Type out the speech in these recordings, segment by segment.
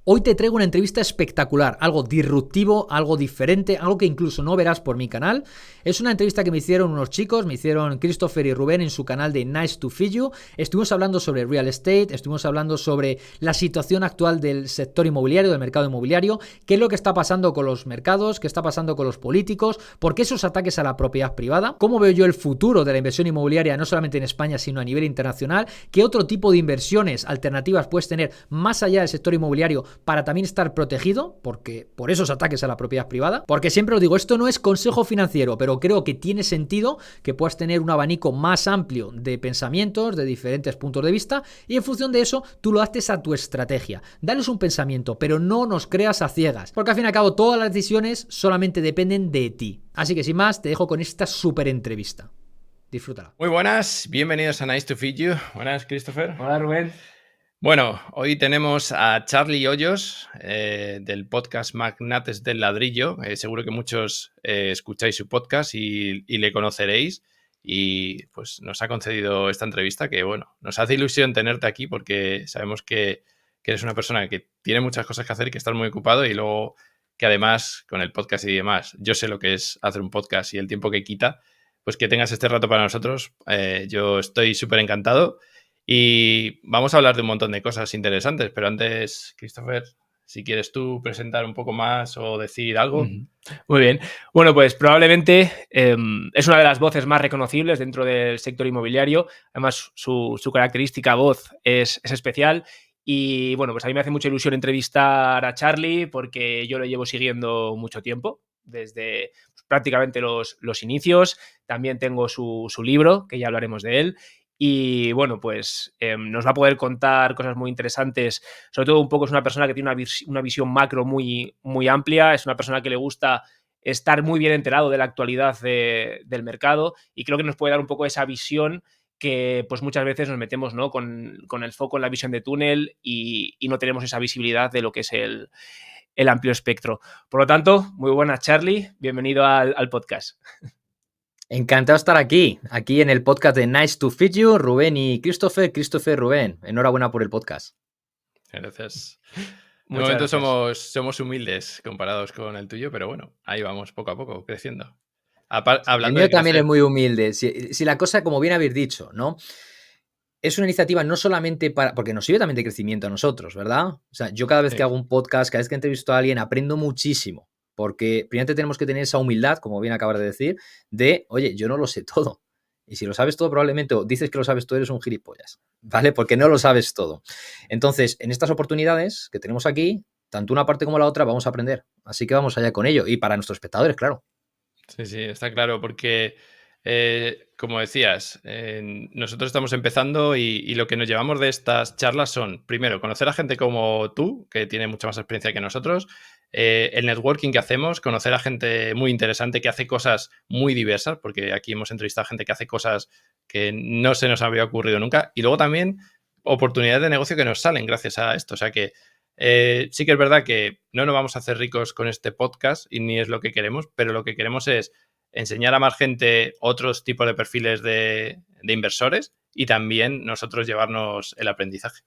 Hoy te traigo una entrevista espectacular, algo disruptivo, algo diferente, algo que incluso no verás por mi canal. Es una entrevista que me hicieron unos chicos, me hicieron Christopher y Rubén en su canal de Nice to Feed You. Estuvimos hablando sobre real estate, estuvimos hablando sobre la situación actual del sector inmobiliario, del mercado inmobiliario, qué es lo que está pasando con los mercados, qué está pasando con los políticos, por qué esos ataques a la propiedad privada, cómo veo yo el futuro de la inversión inmobiliaria no solamente en España, sino a nivel internacional, qué otro tipo de inversiones alternativas puedes tener más allá del sector inmobiliario para también estar protegido, porque por esos ataques a la propiedad privada, porque siempre os digo, esto no es consejo financiero, pero creo que tiene sentido que puedas tener un abanico más amplio de pensamientos, de diferentes puntos de vista, y en función de eso, tú lo haces a tu estrategia. Dales un pensamiento, pero no nos creas a ciegas, porque al fin y al cabo todas las decisiones solamente dependen de ti. Así que sin más, te dejo con esta súper entrevista. Disfrútala. Muy buenas, bienvenidos a Nice to Feed You. Buenas, Christopher. Hola, Rubén. Bueno, hoy tenemos a Charlie Hoyos del podcast Magnates del Ladrillo. Seguro que muchos escucháis su podcast y le conoceréis. Y pues nos ha concedido esta entrevista que, bueno, nos hace ilusión tenerte aquí porque sabemos que eres una persona que tiene muchas cosas que hacer y que estás muy ocupado y luego que además con el podcast y demás, yo sé lo que es hacer un podcast y el tiempo que quita, pues que tengas este rato para nosotros. Yo estoy súper encantado. Y vamos a hablar de un montón de cosas interesantes, pero antes, Christopher, si quieres tú presentar un poco más o decir algo. Muy bien. Bueno, pues probablemente es una de las voces más reconocibles dentro del sector inmobiliario. Además, su característica voz es especial. Y bueno, pues a mí me hace mucha ilusión entrevistar a Charlie porque yo lo llevo siguiendo mucho tiempo, desde prácticamente los inicios. También tengo su libro, que ya hablaremos de él. Y bueno, pues nos va a poder contar cosas muy interesantes. Sobre todo un poco es una persona que tiene una visión macro muy, muy amplia. Es una persona que le gusta estar muy bien enterado de la actualidad del mercado y creo que nos puede dar un poco esa visión que pues muchas veces nos metemos, ¿no? con el foco en la visión de túnel y no tenemos esa visibilidad de lo que es el amplio espectro. Por lo tanto, muy buenas, Charlie. Bienvenido al podcast. Encantado de estar aquí en el podcast de Nice to Feed You, Rubén y Christopher, Rubén. Enhorabuena por el podcast. Gracias. De Muchas momento gracias. somos humildes comparados con el tuyo, pero bueno, ahí vamos poco a poco, creciendo. El Hablando mío de también es crecer. muy humilde. Si la cosa, como bien habéis dicho, ¿no? Es una iniciativa no solamente para... Porque nos sirve también de crecimiento a nosotros, ¿verdad? O sea, yo cada vez que Sí. hago un podcast, cada vez que entrevisto a alguien, aprendo muchísimo. Porque primero tenemos que tener esa humildad, como bien acabas de decir, de, oye, yo no lo sé todo. Y si lo sabes todo, probablemente o dices que lo sabes todo, eres un gilipollas, ¿vale? Porque no lo sabes todo. Entonces, en estas oportunidades que tenemos aquí, tanto una parte como la otra, vamos a aprender. Así que vamos allá con ello. Y para nuestros espectadores, claro. Sí, está claro, porque como decías, nosotros estamos empezando y lo que nos llevamos de estas charlas son, primero, conocer a gente como tú, que tiene mucha más experiencia que nosotros, el networking que hacemos, conocer a gente muy interesante que hace cosas muy diversas, porque aquí hemos entrevistado a gente que hace cosas que no se nos había ocurrido nunca, y luego también oportunidades de negocio que nos salen gracias a esto. O sea que sí que es verdad que no nos vamos a hacer ricos con este podcast y ni es lo que queremos, pero lo que queremos es enseñar a más gente otros tipos de perfiles de inversores y también nosotros llevarnos el aprendizaje.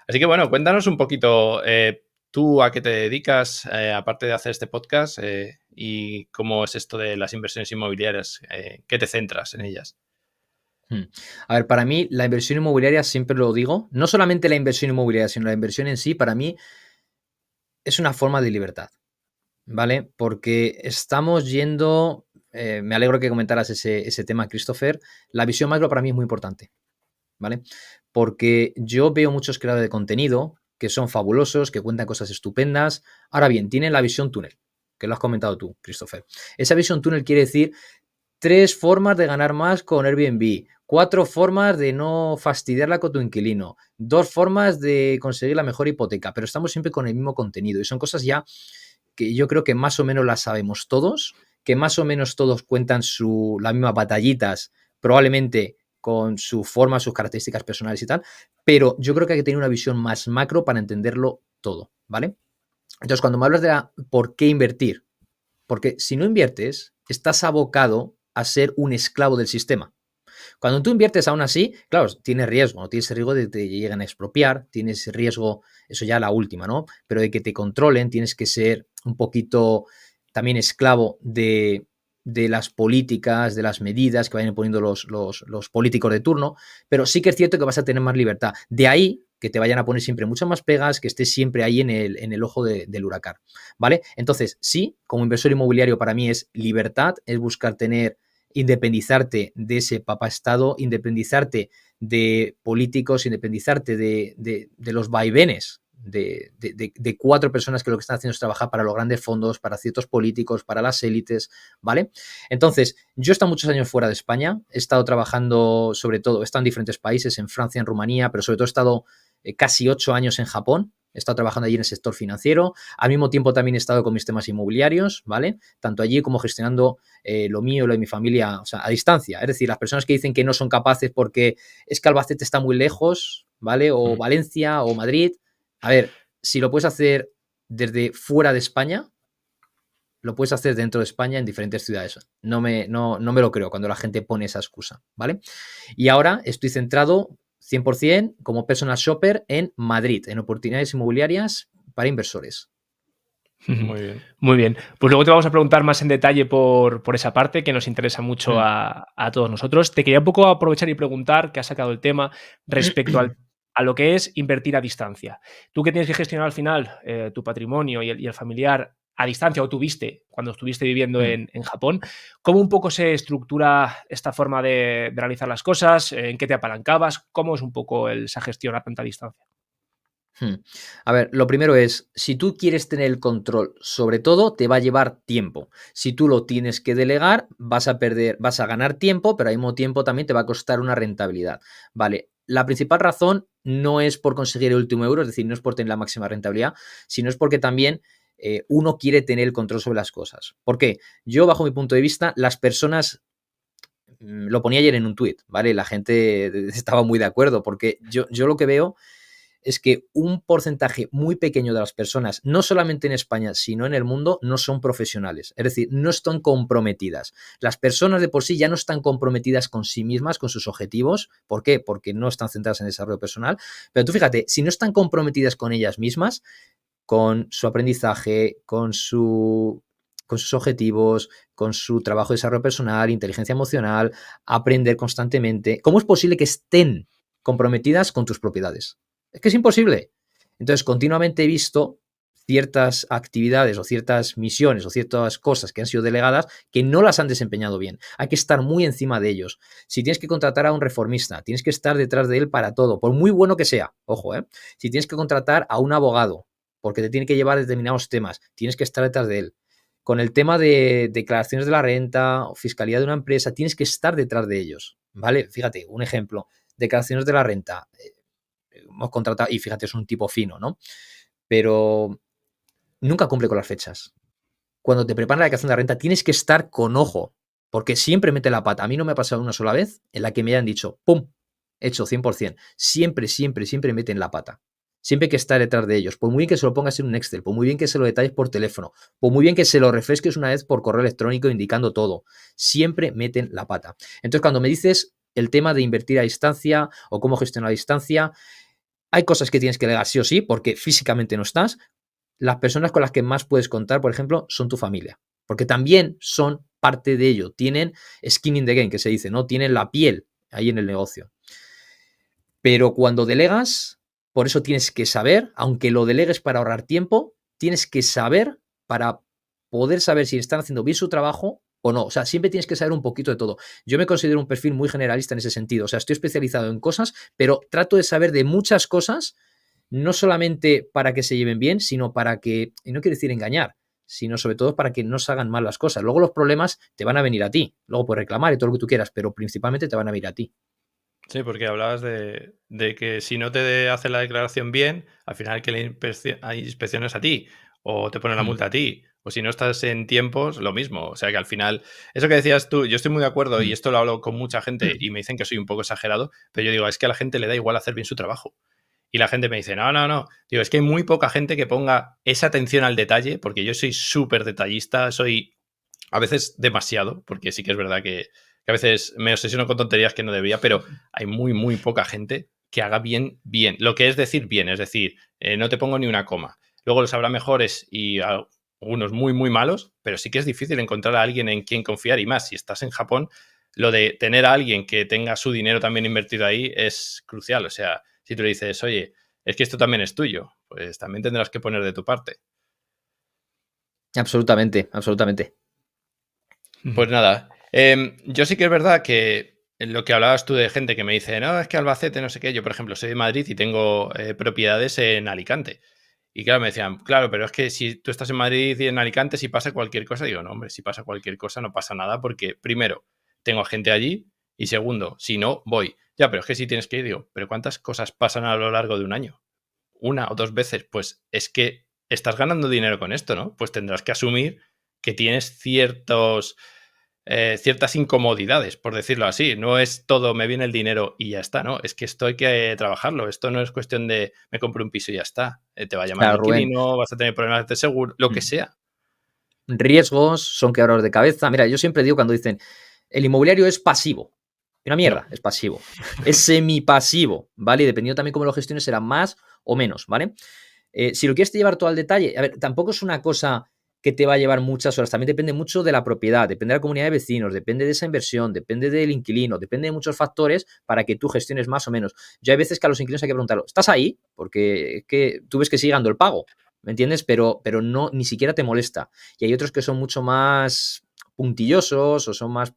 Así que bueno, cuéntanos un poquito tú a qué te dedicas, aparte de hacer este podcast, y cómo es esto de las inversiones inmobiliarias, ¿qué te centras en ellas? A ver, para mí la inversión inmobiliaria, siempre lo digo, no solamente la inversión inmobiliaria, sino la inversión en sí, para mí es una forma de libertad, ¿vale? Porque estamos yendo, me alegro que comentaras ese tema, Christopher, la visión macro para mí es muy importante, ¿vale? Porque yo veo muchos creadores de contenido que son fabulosos, que cuentan cosas estupendas. Ahora bien, tienen la visión túnel, que lo has comentado tú, Christopher. Esa visión túnel quiere decir 3 formas de ganar más con Airbnb, 4 formas de no fastidiarla con tu inquilino, 2 formas de conseguir la mejor hipoteca, pero estamos siempre con el mismo contenido y son cosas ya que yo creo que más o menos las sabemos todos, que más o menos todos cuentan las mismas batallitas, probablemente con su forma, sus características personales y tal, pero yo creo que hay que tener una visión más macro para entenderlo todo, ¿vale? Entonces, cuando me hablas de por qué invertir, porque si no inviertes, estás abocado a ser un esclavo del sistema. Cuando tú inviertes aún así, claro, tienes riesgo, ¿no? Tienes riesgo de que te lleguen a expropiar, tienes riesgo, eso ya la última, ¿no? Pero de que te controlen, tienes que ser un poquito también esclavo de las políticas, de las medidas que vayan poniendo los políticos de turno, pero sí que es cierto que vas a tener más libertad. De ahí que te vayan a poner siempre muchas más pegas, que estés siempre ahí en el ojo del huracán, ¿vale? Entonces, sí, como inversor inmobiliario para mí es libertad, es buscar tener, independizarte de ese papá-estado, independizarte de políticos, independizarte de los vaivenes de 4 personas que lo que están haciendo es trabajar para los grandes fondos, para ciertos políticos, para las élites, ¿vale? Entonces, yo he estado muchos años fuera de España, he estado trabajando sobre todo, he estado en diferentes países, en Francia, en Rumanía, pero sobre todo he estado casi 8 años en Japón. He estado trabajando allí en el sector financiero. Al mismo tiempo también he estado con mis temas inmobiliarios, ¿vale? Tanto allí como gestionando lo mío, lo de mi familia, o sea, a distancia. Es decir, las personas que dicen que no son capaces porque es que Albacete está muy lejos, ¿vale? O Valencia o Madrid. A ver, si lo puedes hacer desde fuera de España, lo puedes hacer dentro de España en diferentes ciudades. No me lo creo cuando la gente pone esa excusa, ¿vale? Y ahora estoy centrado 100% como personal shopper en Madrid, en oportunidades inmobiliarias para inversores. Muy bien. Muy bien. Pues luego te vamos a preguntar más en detalle por esa parte que nos interesa mucho a todos nosotros. Te quería un poco aprovechar y preguntar, que has sacado el tema, respecto a lo que es invertir a distancia. Tú que tienes que gestionar al final tu patrimonio y el familiar a distancia, o tuviste cuando estuviste viviendo en Japón, ¿cómo un poco se estructura esta forma de realizar las cosas? ¿En qué te apalancabas? ¿Cómo es un poco esa gestión a tanta distancia? A ver, lo primero es, si tú quieres tener el control sobre todo, te va a llevar tiempo. Si tú lo tienes que delegar, vas a ganar tiempo, pero al mismo tiempo también te va a costar una rentabilidad. Vale, la principal razón no es por conseguir el último euro, es decir, no es por tener la máxima rentabilidad, sino es porque también uno quiere tener el control sobre las cosas. ¿Por qué? Yo, bajo mi punto de vista, las personas lo ponía ayer en un tuit, ¿vale? La gente estaba muy de acuerdo, porque yo lo que veo es que un porcentaje muy pequeño de las personas, no solamente en España, sino en el mundo, no son profesionales. Es decir, no están comprometidas. Las personas de por sí ya no están comprometidas con sí mismas, con sus objetivos. ¿Por qué? Porque no están centradas en el desarrollo personal. Pero tú fíjate, si no están comprometidas con ellas mismas, con su aprendizaje, con sus objetivos, con su trabajo de desarrollo personal, inteligencia emocional, aprender constantemente, ¿cómo es posible que estén comprometidas con tus propiedades? Es que es imposible. Entonces, continuamente he visto ciertas actividades o ciertas misiones o ciertas cosas que han sido delegadas que no las han desempeñado bien. Hay que estar muy encima de ellos. Si tienes que contratar a un reformista, tienes que estar detrás de él para todo, por muy bueno que sea. Ojo, ¿eh? Si tienes que contratar a un abogado porque te tiene que llevar determinados temas, tienes que estar detrás de él. Con el tema de declaraciones de la renta o fiscalidad de una empresa, tienes que estar detrás de ellos, ¿vale? Fíjate, un ejemplo, declaraciones de la renta. Hemos contratado, y fíjate, es un tipo fino, ¿no? Pero nunca cumple con las fechas. Cuando te preparan la declaración de la renta, tienes que estar con ojo, porque siempre mete la pata. A mí no me ha pasado una sola vez en la que me hayan dicho, ¡pum!, hecho 100%. Siempre, siempre, siempre meten la pata. Siempre hay que estar detrás de ellos. Por muy bien que se lo pongas en un Excel, por muy bien que se lo detalles por teléfono, por muy bien que se lo refresques una vez por correo electrónico indicando todo, siempre meten la pata. Entonces, cuando me dices el tema de invertir a distancia o cómo gestionar a distancia, hay cosas que tienes que delegar sí o sí, porque físicamente no estás. Las personas con las que más puedes contar, por ejemplo, son tu familia, porque también son parte de ello. Tienen skin in the game, que se dice, ¿no? Tienen la piel ahí en el negocio. Pero cuando delegas, por eso tienes que saber, aunque lo delegues para ahorrar tiempo, tienes que saber para poder saber si están haciendo bien su trabajo o no. O sea, siempre tienes que saber un poquito de todo. Yo me considero un perfil muy generalista en ese sentido. O sea, estoy especializado en cosas, pero trato de saber de muchas cosas, no solamente para que se lleven bien, sino para que, y no quiero decir engañar, sino sobre todo para que no se hagan mal las cosas. Luego los problemas te van a venir a ti. Luego puedes reclamar y todo lo que tú quieras, pero principalmente te van a venir a ti. Sí, porque hablabas de que si no te hacen la declaración bien, al final que hay inspecciones a ti, o te ponen la Hmm. multa a ti, o si no estás en tiempos, lo mismo. O sea que al final, eso que decías tú, yo estoy muy de acuerdo y esto lo hablo con mucha gente y me dicen que soy un poco exagerado, pero yo digo, es que a la gente le da igual hacer bien su trabajo. Y la gente me dice, no, no, no. Digo, es que hay muy poca gente que ponga esa atención al detalle, porque yo soy súper detallista, soy a veces demasiado, porque sí que es verdad que que a veces me obsesiono con tonterías que no debería, pero hay muy, muy poca gente que haga bien. Lo que es decir bien, es decir, no te pongo ni una coma. Luego los habrá mejores y algunos muy, muy malos, pero sí que es difícil encontrar a alguien en quien confiar, y más si estás en Japón, lo de tener a alguien que tenga su dinero también invertido ahí es crucial. O sea, si tú le dices, oye, es que esto también es tuyo, pues también tendrás que poner de tu parte. Absolutamente, absolutamente. Pues nada, yo sí que es verdad que en lo que hablabas tú de gente que me dice, no, es que Albacete, no sé qué, yo por ejemplo soy de Madrid y tengo propiedades en Alicante. Y claro, me decían, claro, pero es que si tú estás en Madrid y en Alicante, si pasa cualquier cosa, digo, no, hombre, si pasa cualquier cosa no pasa nada porque primero, tengo gente allí y segundo, si no, voy. Ya, pero es que si tienes que ir, digo, pero ¿cuántas cosas pasan a lo largo de un año? Una o dos veces, pues es que estás ganando dinero con esto, ¿no? Pues tendrás que asumir que tienes ciertas incomodidades, por decirlo así. No es todo me viene el dinero y ya está, ¿no? Es que esto hay que trabajarlo. Esto no es cuestión de me compro un piso y ya está. Te va a llamar el Claro, Rubén. inquilino, vas a tener problemas de seguro, lo que sea. Riesgos, son quebraderos de cabeza. Mira, yo siempre digo cuando dicen, el inmobiliario es pasivo. Una mierda, No. es pasivo. Es semipasivo, ¿vale? Y dependiendo también cómo lo gestiones, será más o menos, ¿vale? Si lo quieres llevar todo al detalle, a ver, tampoco es una cosa que te va a llevar muchas horas, también depende mucho de la propiedad, depende de la comunidad de vecinos, depende de esa inversión, depende del inquilino, depende de muchos factores para que tú gestiones más o menos. Yo hay veces que a los inquilinos hay que preguntarlo, ¿estás ahí? Porque es que tú ves que sigue dando el pago, ¿me entiendes? Pero no, ni siquiera te molesta. Y hay otros que son mucho más puntillosos o son más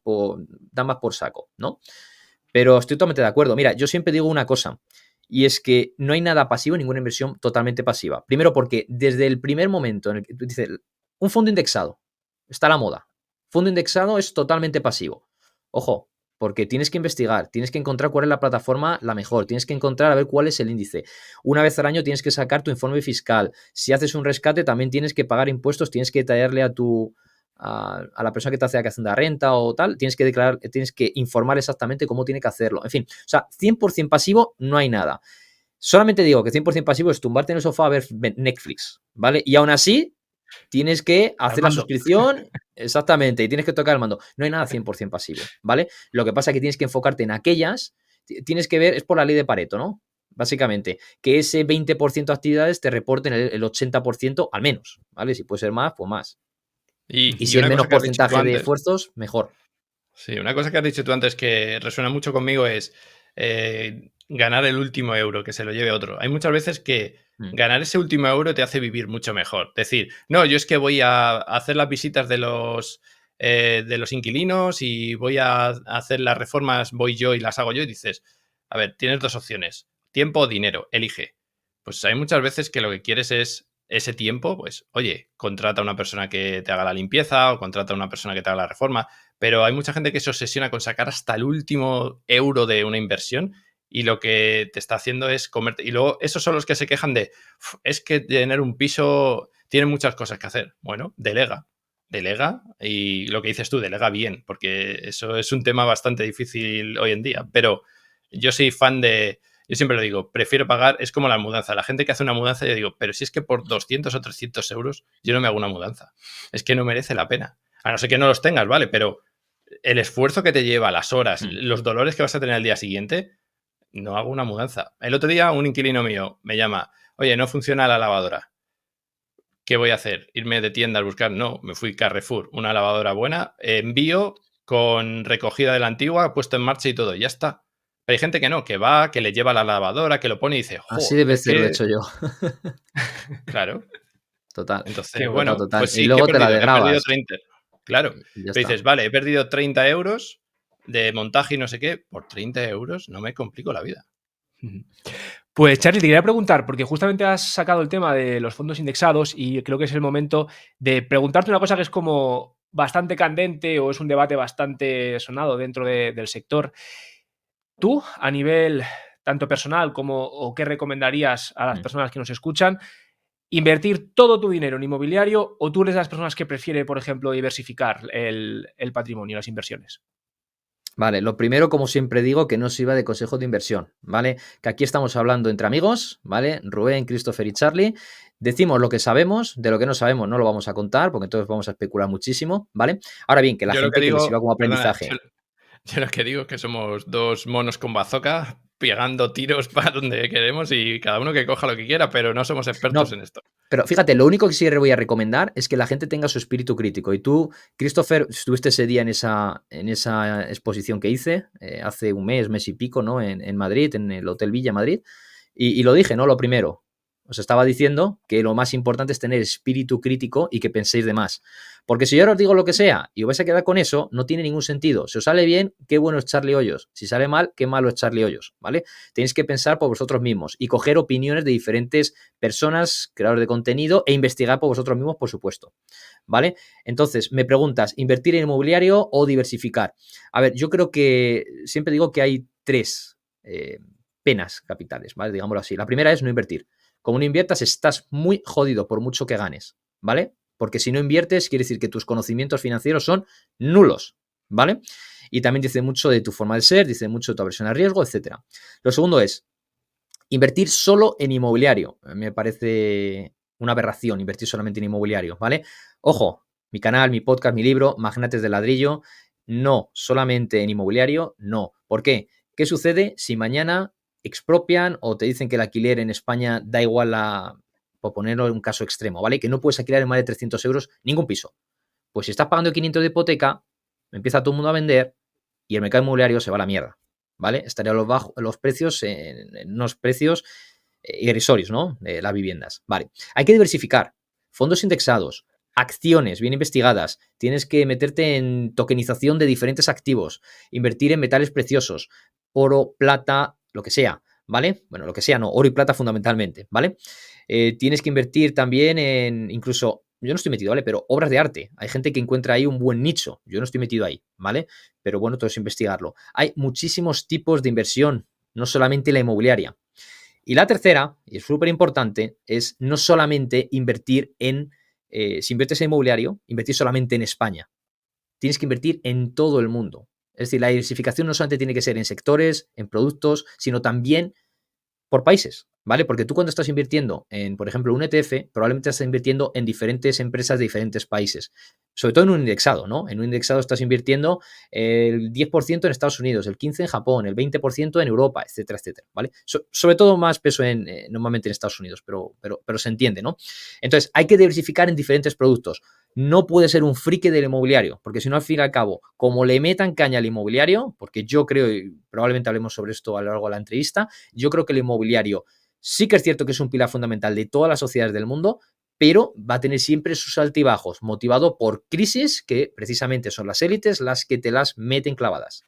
dan más por saco, ¿no? Pero estoy totalmente de acuerdo. Mira, yo siempre digo una cosa, y es que no hay nada pasivo, ninguna inversión totalmente pasiva. Primero porque desde el primer momento en el que tú dices, un fondo indexado, está a la moda. Fondo indexado es totalmente pasivo. Ojo, porque tienes que investigar, tienes que encontrar cuál es la plataforma la mejor, tienes que encontrar a ver cuál es el índice. Una vez al año tienes que sacar tu informe fiscal. Si haces un rescate, también tienes que pagar impuestos, tienes que detallarle a la persona que te hace la declaración de renta o tal, tienes que declarar, tienes que informar exactamente cómo tiene que hacerlo. En fin, o sea, 100% pasivo no hay nada. Solamente digo que 100% pasivo es tumbarte en el sofá a ver Netflix, ¿vale? Y aún así tienes que hacer la suscripción, exactamente, y tienes que tocar el mando. No hay nada 100% pasivo, ¿vale? Lo que pasa es que tienes que enfocarte en aquellas, tienes que ver, es por la ley de Pareto, ¿no? Básicamente, que ese 20% de actividades te reporten el 80% al menos, ¿vale? Si puede ser más, pues más. Y si es una menos cosa que has dicho tú porcentaje de antes, esfuerzos, mejor. sí, una cosa que has dicho tú antes que resuena mucho conmigo es ganar el último euro, que se lo lleve otro. Hay muchas veces que ganar ese último euro te hace vivir mucho mejor. Decir, no, yo es que voy a hacer las visitas de los inquilinos y voy a hacer las reformas, voy yo y las hago yo. Y dices, a ver, tienes dos opciones, tiempo o dinero, elige. Pues hay muchas veces que lo que quieres es ese tiempo, pues, oye, contrata a una persona que te haga la limpieza o contrata a una persona que te haga la reforma, pero hay mucha gente que se obsesiona con sacar hasta el último euro de una inversión y lo que te está haciendo es comerte. Y luego esos son los que se quejan de, es que tener un piso tiene muchas cosas que hacer. Bueno, delega. Delega y lo que dices tú, delega bien, porque eso es un tema bastante difícil hoy en día. Pero yo soy fan de, yo siempre lo digo, prefiero pagar, es como la mudanza. La gente que hace una mudanza, yo digo, pero si es que por 200 o 300 euros yo no me hago una mudanza. Es que no merece la pena. A no ser que no los tengas, ¿vale? Pero el esfuerzo que te lleva, las horas, los dolores que vas a tener al día siguiente, no hago una mudanza. El otro día un inquilino mío me llama, oye, no funciona la lavadora. ¿Qué voy a hacer? ¿Irme de tienda a buscar? No, me fui Carrefour, una lavadora buena, envío con recogida de la antigua, puesto en marcha y todo, y ya está. Pero hay gente que no, que va, que le lleva la lavadora, que lo pone y dice, Así jo, de es veces lo he que, hecho yo. claro. Total. Entonces, Total, bueno, total. pues Y sí, que luego te la he perdido desgrabas. 30. Claro. Y ya Pero está. dices, vale, he perdido 30 euros de montaje y no sé qué, por 30 euros no me complico la vida. Pues Charlie, te quería preguntar, porque justamente has sacado el tema de los fondos indexados y creo que es el momento de preguntarte una cosa que es como bastante candente o es un debate bastante sonado dentro del sector. Tú, a nivel tanto personal como o qué recomendarías a las personas que nos escuchan, invertir todo tu dinero en inmobiliario o tú eres de las personas que prefiere, por ejemplo, diversificar el patrimonio, las inversiones? Vale, lo primero, como siempre digo, que no sirva de consejo de inversión, ¿vale? Que aquí estamos hablando entre amigos, ¿vale? Rubén, Christopher y Charlie. Decimos lo que sabemos, de lo que no sabemos no lo vamos a contar, porque entonces vamos a especular muchísimo, ¿vale? Ahora bien, que la Yo lo que gente que le sirva digo, como perdona, aprendizaje. Yo lo que digo es que somos dos monos con bazooka pegando tiros para donde queremos y cada uno que coja lo que quiera, pero no somos expertos No, en esto. pero fíjate, lo único que sí voy a recomendar es que la gente tenga su espíritu crítico. Y tú, Christopher, estuviste ese día en esa exposición que hice hace un mes y pico, ¿no? En Madrid, en el Hotel Villa Madrid. Y lo dije, ¿no? Lo primero. Os estaba diciendo que lo más importante es tener espíritu crítico y que penséis de más. Porque si yo ahora os digo lo que sea y os vais a quedar con eso, no tiene ningún sentido. Si os sale bien, qué bueno es Charlie Hoyos. Si sale mal, qué malo es Charlie Hoyos, ¿vale? Tenéis que pensar por vosotros mismos y coger opiniones de diferentes personas, creadores de contenido e investigar por vosotros mismos, por supuesto, ¿vale? Entonces, me preguntas, ¿invertir en inmobiliario o diversificar? A ver, yo creo que siempre digo que hay tres penas capitales, ¿vale? Digámoslo así. La primera es no invertir. Como no inviertas, estás muy jodido por mucho que ganes, ¿vale? Porque si no inviertes, quiere decir que tus conocimientos financieros son nulos, ¿vale? Y también dice mucho de tu forma de ser, dice mucho de tu aversión al riesgo, etc. Lo segundo es invertir solo en inmobiliario. Me parece una aberración invertir solamente en inmobiliario, ¿vale? Ojo, mi canal, mi podcast, mi libro, Magnates del Ladrillo, no solamente en inmobiliario, no. ¿Por qué? ¿Qué sucede si mañana expropian o te dicen que el alquiler en España da igual a, por ponerlo en un caso extremo, ¿vale? Que no puedes alquilar en más de 300 euros ningún piso. Pues si estás pagando 500 de hipoteca, empieza todo el mundo a vender y el mercado inmobiliario se va a la mierda, ¿vale? Estarían los precios en unos precios irrisorios, ¿no? De las viviendas, ¿vale? Hay que diversificar. Fondos indexados, acciones bien investigadas, tienes que meterte en tokenización de diferentes activos, invertir en metales preciosos, oro, plata, lo que sea, ¿vale? Bueno, lo que sea, no, oro y plata fundamentalmente, ¿vale? Tienes que invertir también en incluso, yo no estoy metido, ¿vale? Pero obras de arte. Hay gente que encuentra ahí un buen nicho. Yo no estoy metido ahí, ¿vale? Pero bueno, todo es investigarlo. Hay muchísimos tipos de inversión, no solamente la inmobiliaria. Y la tercera, y es súper importante, es no solamente invertir en, si inviertes en inmobiliario, invertir solamente en España. Tienes que invertir en todo el mundo. Es decir, la diversificación no solamente tiene que ser en sectores, en productos, sino también por países, ¿vale? Porque tú cuando estás invirtiendo en, por ejemplo, un ETF, probablemente estás invirtiendo en diferentes empresas de diferentes países. Sobre todo en un indexado, ¿no? En un indexado estás invirtiendo el 10% en Estados Unidos, el 15% en Japón, el 20% en Europa, etcétera, etcétera, ¿vale? Sobre todo más peso normalmente en Estados Unidos, pero se entiende, ¿no? Entonces, hay que diversificar en diferentes productos. No puede ser un friki del inmobiliario, porque si no, al fin y al cabo, como le metan caña al inmobiliario, porque yo creo, y probablemente hablemos sobre esto a lo largo de la entrevista, yo creo que el inmobiliario sí que es cierto que es un pilar fundamental de todas las sociedades del mundo, pero va a tener siempre sus altibajos, motivado por crisis que precisamente son las élites las que te las meten clavadas.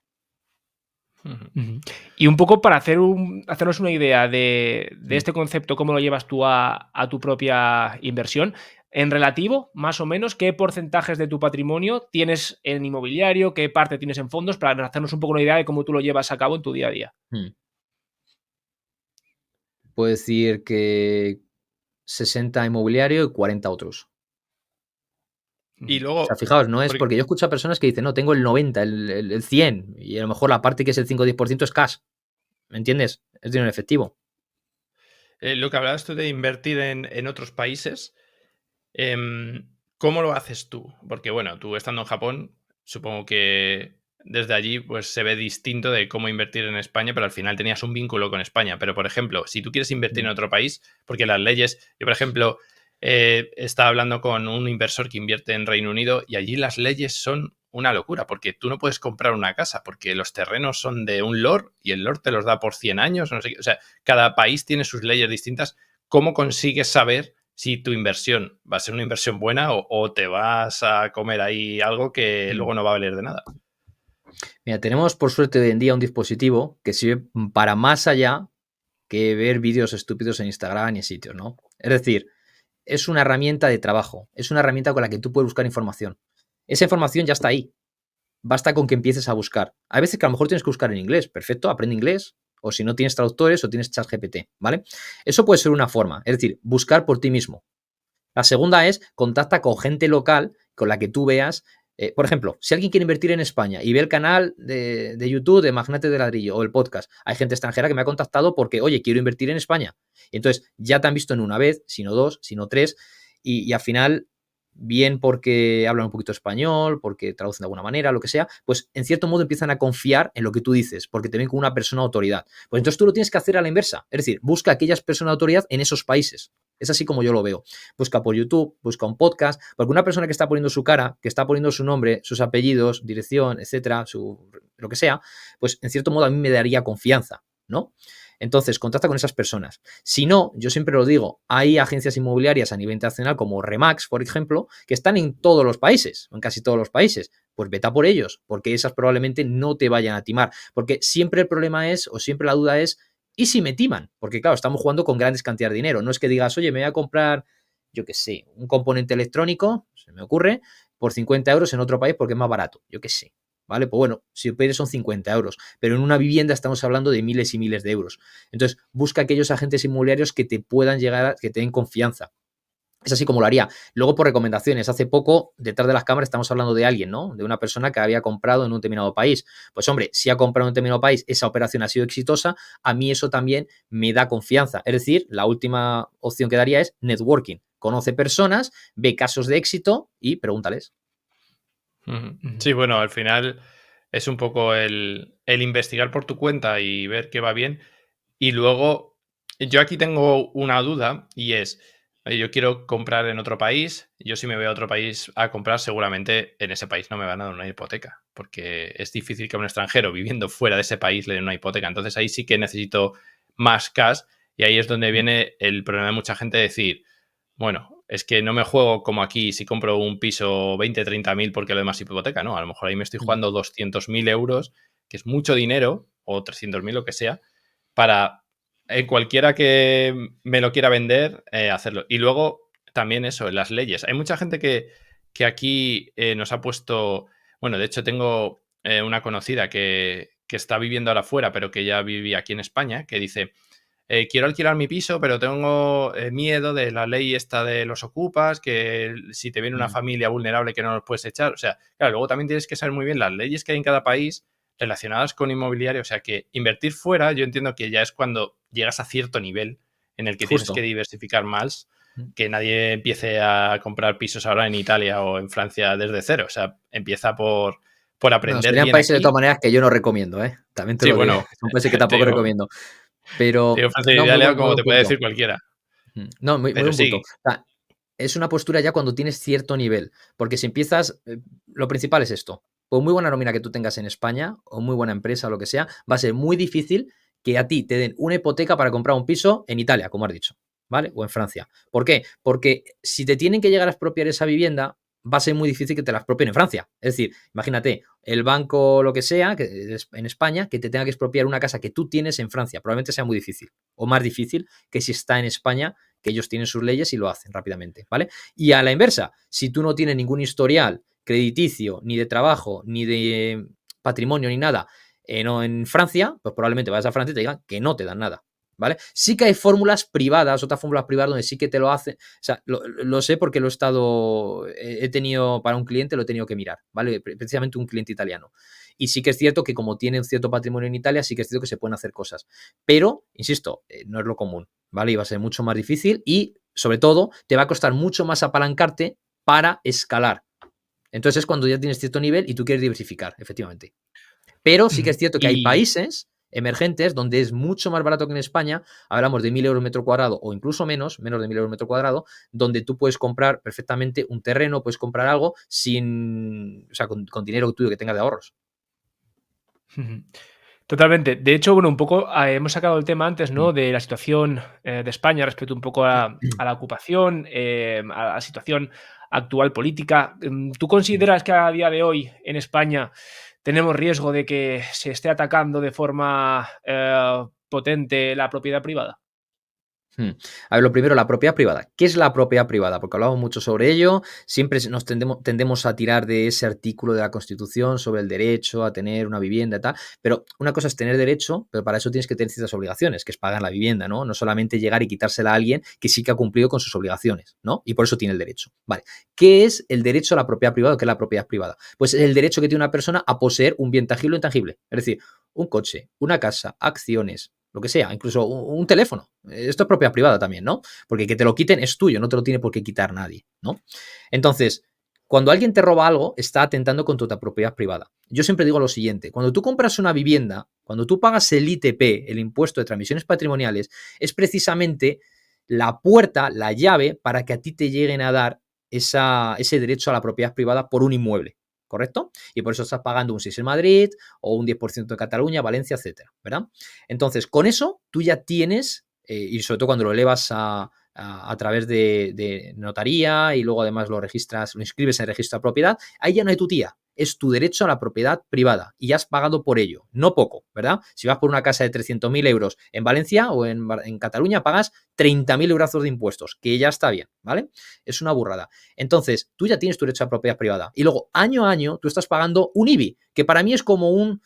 Y un poco para hacernos una idea de este concepto, cómo lo llevas tú a tu propia inversión, en relativo, más o menos, ¿qué porcentajes de tu patrimonio tienes en inmobiliario? ¿Qué parte tienes en fondos? Para hacernos un poco una idea de cómo tú lo llevas a cabo en tu día a día. Puedo decir que 60 inmobiliario y 40 otros. Y luego, o sea, fijaos, no es porque yo escucho a personas que dicen, no, tengo el 90, el 100, y a lo mejor la parte que es el 5 o 10% es cash. ¿Me entiendes? Es dinero efectivo. Lo que hablabas tú de invertir en otros países, ¿cómo lo haces tú? Porque, bueno, tú estando en Japón, supongo que desde allí pues se ve distinto de cómo invertir en España, pero al final tenías un vínculo con España. Pero, por ejemplo, si tú quieres invertir en otro país, porque las leyes, yo, por ejemplo, estaba hablando con un inversor que invierte en Reino Unido y allí las leyes son una locura, porque tú no puedes comprar una casa, porque los terrenos son de un lord y el lord te los da por 100 años, no sé qué. O sea, cada país tiene sus leyes distintas. ¿Cómo consigues saber si tu inversión va a ser una inversión buena o te vas a comer ahí algo que luego no va a valer de nada? Mira, tenemos por suerte hoy en día un dispositivo que sirve para más allá que ver vídeos estúpidos en Instagram y en sitios, ¿no? Es decir, es una herramienta de trabajo, es una herramienta con la que tú puedes buscar información. Esa información ya está ahí. Basta con que empieces a buscar. Hay veces que a lo mejor tienes que buscar en inglés. Perfecto, aprende inglés. O si no tienes traductores o tienes ChatGPT, ¿vale? Eso puede ser una forma. Es decir, buscar por ti mismo. La segunda es contacta con gente local con la que tú veas. Por ejemplo, si alguien quiere invertir en España y ve el canal de YouTube de Magnates de Ladrillo o el podcast, hay gente extranjera que me ha contactado porque, oye, quiero invertir en España. Y entonces ya te han visto en una vez, sino dos, sino tres, y al final bien porque hablan un poquito español, porque traducen de alguna manera, lo que sea, pues en cierto modo empiezan a confiar en lo que tú dices, porque te ven como una persona de autoridad. Pues entonces tú lo tienes que hacer a la inversa, es decir, busca a aquellas personas de autoridad en esos países. Es así como yo lo veo. Busca por YouTube, busca un podcast, porque una persona que está poniendo su cara, que está poniendo su nombre, sus apellidos, dirección, etcétera, lo que sea, pues en cierto modo a mí me daría confianza, ¿no? Entonces, contacta con esas personas. Si no, yo siempre lo digo, hay agencias inmobiliarias a nivel internacional como Remax, por ejemplo, que están en todos los países, en casi todos los países. Pues vete a por ellos, porque esas probablemente no te vayan a timar. Porque siempre el problema es, o siempre la duda es, ¿y si me timan? Porque claro, estamos jugando con grandes cantidades de dinero. No es que digas, oye, me voy a comprar, yo qué sé, un componente electrónico, se me ocurre, por 50 euros en otro país porque es más barato. Yo qué sé. ¿Vale? Pues bueno, si operes son 50 euros, pero en una vivienda estamos hablando de miles y miles de euros. Entonces, busca aquellos agentes inmobiliarios que te puedan llegar, que te den confianza. Es así como lo haría. Luego, por recomendaciones, hace poco, detrás de las cámaras, estamos hablando de alguien, ¿no? De una persona que había comprado en un determinado país. Pues hombre, si ha comprado en un determinado país, esa operación ha sido exitosa, a mí eso también me da confianza. Es decir, la última opción que daría es networking. Conoce personas, ve casos de éxito y pregúntales. Sí, bueno, al final es un poco el investigar por tu cuenta y ver qué va bien. Y luego, yo aquí tengo una duda y es, yo quiero comprar en otro país, yo si me voy a otro país a comprar, seguramente en ese país no me van a dar una hipoteca, porque es difícil que a un extranjero viviendo fuera de ese país le den una hipoteca. Entonces ahí sí que necesito más cash y ahí es donde viene el problema de mucha gente de decir, bueno, es que no me juego como aquí si compro un piso 20, 30 mil porque lo demás hipoteca, no, a lo mejor ahí me estoy jugando 200.000 euros, que es mucho dinero, o 300.000, lo que sea, para cualquiera que me lo quiera vender, hacerlo. Y luego también eso, las leyes. Hay mucha gente que aquí nos ha puesto, bueno, de hecho tengo una conocida que está viviendo ahora fuera, pero que ya vivía aquí en España, que dice, quiero alquilar mi piso, pero tengo miedo de la ley esta de los ocupas, que si te viene una familia vulnerable que no los puedes echar. O sea, claro, luego también tienes que saber muy bien las leyes que hay en cada país relacionadas con inmobiliario. O sea, que invertir fuera, yo entiendo que ya es cuando llegas a cierto nivel en el que tienes que diversificar más, que nadie empiece a comprar pisos ahora en Italia o en Francia desde cero. O sea, empieza por aprender serían bien países aquí. de todas maneras que yo no recomiendo, ¿eh? También te Sí, lo digo. bueno, Son países que tampoco recomiendo. Pero, Francia y no, muy Italia, buen, muy como buen te puede punto. decir cualquiera. No, muy Pero buen punto. sí. O sea, es una postura ya cuando tienes cierto nivel. Porque si empiezas, lo principal es esto. Por muy buena nómina que tú tengas en España, o muy buena empresa, o lo que sea, va a ser muy difícil que a ti te den una hipoteca para comprar un piso en Italia, como has dicho, ¿vale? O en Francia. ¿Por qué? Porque si te tienen que llegar a expropiar esa vivienda, va a ser muy difícil que te la expropien en Francia. Es decir, imagínate, el banco, lo que sea, que es en España, que te tenga que expropiar una casa que tú tienes en Francia. Probablemente sea muy difícil. O más difícil que si está en España, que ellos tienen sus leyes y lo hacen rápidamente, ¿vale? Y a la inversa, si tú no tienes ningún historial crediticio, ni de trabajo, ni de patrimonio, ni nada, no en Francia, pues probablemente vayas a Francia y te digan que no te dan nada, ¿vale? Sí que hay fórmulas privadas, otras fórmulas privadas donde sí que te lo hacen, o sea, lo sé porque lo he estado, he tenido para un cliente, lo he tenido que mirar, ¿vale? Precisamente un cliente italiano. Y sí que es cierto que como tiene un cierto patrimonio en Italia, sí que es cierto que se pueden hacer cosas. Pero, insisto, no es lo común, ¿vale? Y va a ser mucho más difícil y, sobre todo, te va a costar mucho más apalancarte para escalar. Entonces es cuando ya tienes cierto nivel y tú quieres diversificar, efectivamente. Pero sí que es cierto que hay países emergentes donde es mucho más barato que en España, hablamos de 1.000 euros metro cuadrado o incluso menos de 1.000 euros metro cuadrado, donde tú puedes comprar perfectamente un terreno, puedes comprar algo sin, o sea, con dinero tuyo que tengas de ahorros. Totalmente. De hecho, bueno, un poco hemos sacado el tema antes, ¿no? De la situación de España respecto un poco a la ocupación, a la situación actual política. ¿Tú consideras que a día de hoy en España tenemos riesgo de que se esté atacando de forma potente la propiedad privada? A ver, lo primero, la propiedad privada. ¿Qué es la propiedad privada? Porque hablamos mucho sobre ello, siempre nos tendemos a tirar de ese artículo de la Constitución sobre el derecho a tener una vivienda y tal, pero una cosa es tener derecho, pero para eso tienes que tener ciertas obligaciones, que es pagar la vivienda, ¿no? No solamente llegar y quitársela a alguien que sí que ha cumplido con sus obligaciones, ¿no? Y por eso tiene el derecho. Vale, ¿qué es el derecho a la propiedad privada? ¿Qué es la propiedad privada? Pues es el derecho que tiene una persona a poseer un bien tangible o intangible, es decir, un coche, una casa, acciones, lo que sea, incluso un teléfono. Esto es propiedad privada también, ¿no? Porque que te lo quiten es tuyo, no te lo tiene por qué quitar nadie, ¿no? Entonces, cuando alguien te roba algo, está atentando contra tu propiedad privada. Yo siempre digo lo siguiente, cuando tú compras una vivienda, cuando tú pagas el ITP, el impuesto de transmisiones patrimoniales, es precisamente la puerta, la llave para que a ti te lleguen a dar ese derecho a la propiedad privada por un inmueble, ¿correcto? Y por eso estás pagando un 6 en Madrid o un 10% en Cataluña, Valencia, etcétera, ¿verdad? Entonces, con eso tú ya tienes, y sobre todo cuando lo elevas a través de notaría y luego además lo registras, lo inscribes en el registro de propiedad, ahí ya no hay tu tía, es tu derecho a la propiedad privada y ya has pagado por ello, no poco, ¿verdad? Si vas por una casa de 300.000 euros en Valencia o en Cataluña, pagas 30.000 euros de impuestos, que ya está bien, ¿vale? Es una burrada. Entonces, tú ya tienes tu derecho a propiedad privada y luego año a año tú estás pagando un IBI, que para mí es como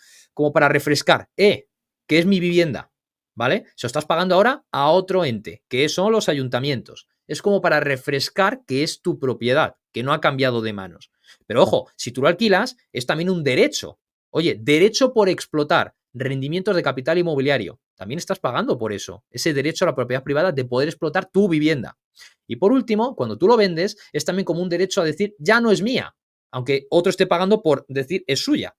para refrescar, que es mi vivienda, ¿vale? Se lo estás pagando ahora a otro ente, que son los ayuntamientos. Es como para refrescar que es tu propiedad, que no ha cambiado de manos. Pero ojo, si tú lo alquilas, es también un derecho. Oye, derecho por explotar rendimientos de capital inmobiliario. También estás pagando por eso, ese derecho a la propiedad privada de poder explotar tu vivienda. Y por último, cuando tú lo vendes, es también como un derecho a decir, ya no es mía, aunque otro esté pagando por decir, es suya.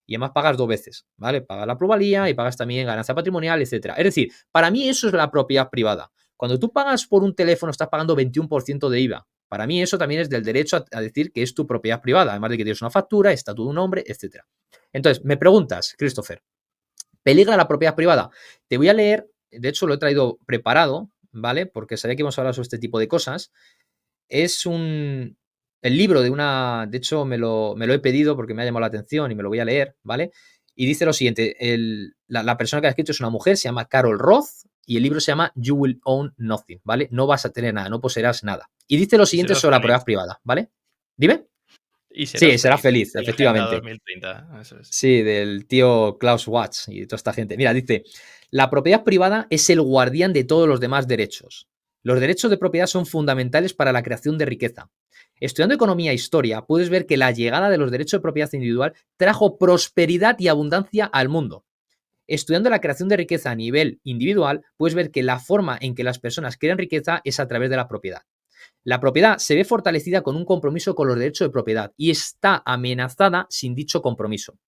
Y además pagas dos veces, ¿vale? Pagas la plusvalía y pagas también ganancia patrimonial, etcétera. Es decir, para mí eso es la propiedad privada. Cuando tú pagas por un teléfono, estás pagando 21% de IVA. Para mí eso también es del derecho a decir que es tu propiedad privada, además de que tienes una factura, está tu nombre, etcétera. Entonces, me preguntas, Christopher, ¿peligra la propiedad privada? Te voy a leer, de hecho lo he traído preparado, ¿vale? Porque sabía que íbamos a hablar sobre este tipo de cosas. Es el libro de hecho me lo he pedido porque me ha llamado la atención y me lo voy a leer, ¿vale? Y dice lo siguiente, la persona que ha escrito es una mujer, se llama Carol Roth y el libro se llama You Will Own Nothing, ¿vale? No vas a tener nada, no poseerás nada. Y dice lo Y siguiente serás sobre la feliz. propiedad privada, ¿vale? Dime. Y Sí, serás será feliz. feliz, De la Agenda efectivamente. 2030. Eso es. Sí, del tío Klaus Watts y toda esta gente. Mira, dice, la propiedad privada es el guardián de todos los demás derechos. Los derechos de propiedad son fundamentales para la creación de riqueza. Estudiando economía e historia, puedes ver que la llegada de los derechos de propiedad individual trajo prosperidad y abundancia al mundo. Estudiando la creación de riqueza a nivel individual, puedes ver que la forma en que las personas crean riqueza es a través de la propiedad. La propiedad se ve fortalecida con un compromiso con los derechos de propiedad y está amenazada sin dicho compromiso.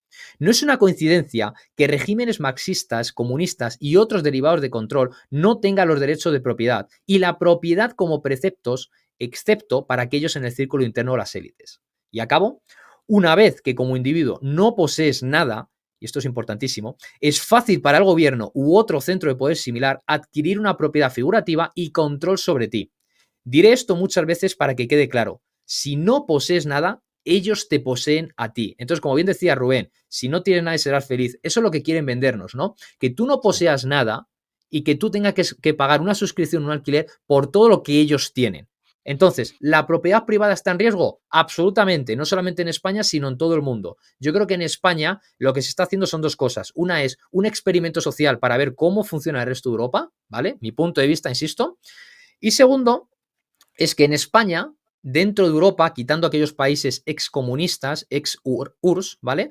No es una coincidencia que regímenes marxistas, comunistas y otros derivados de control no tengan los derechos de propiedad y la propiedad como preceptos, excepto para aquellos en el círculo interno de las élites. Y acabo, una vez que como individuo no posees nada, y esto es importantísimo, es fácil para el gobierno u otro centro de poder similar adquirir una propiedad figurativa y control sobre ti. Diré esto muchas veces para que quede claro. Si no posees nada, ellos te poseen a ti. Entonces, como bien decía Rubén, si no tienes nada y serás feliz, eso es lo que quieren vendernos, ¿no? Que tú no poseas nada y que tú tengas que pagar una suscripción, un alquiler por todo lo que ellos tienen. Entonces, ¿la propiedad privada está en riesgo? Absolutamente, no solamente en España, sino en todo el mundo. Yo creo que en España lo que se está haciendo son dos cosas. Una es un experimento social para ver cómo funciona el resto de Europa, ¿vale? Mi punto de vista, insisto. Y segundo, es que en España, dentro de Europa, quitando aquellos países excomunistas, ex-URSS, ¿vale?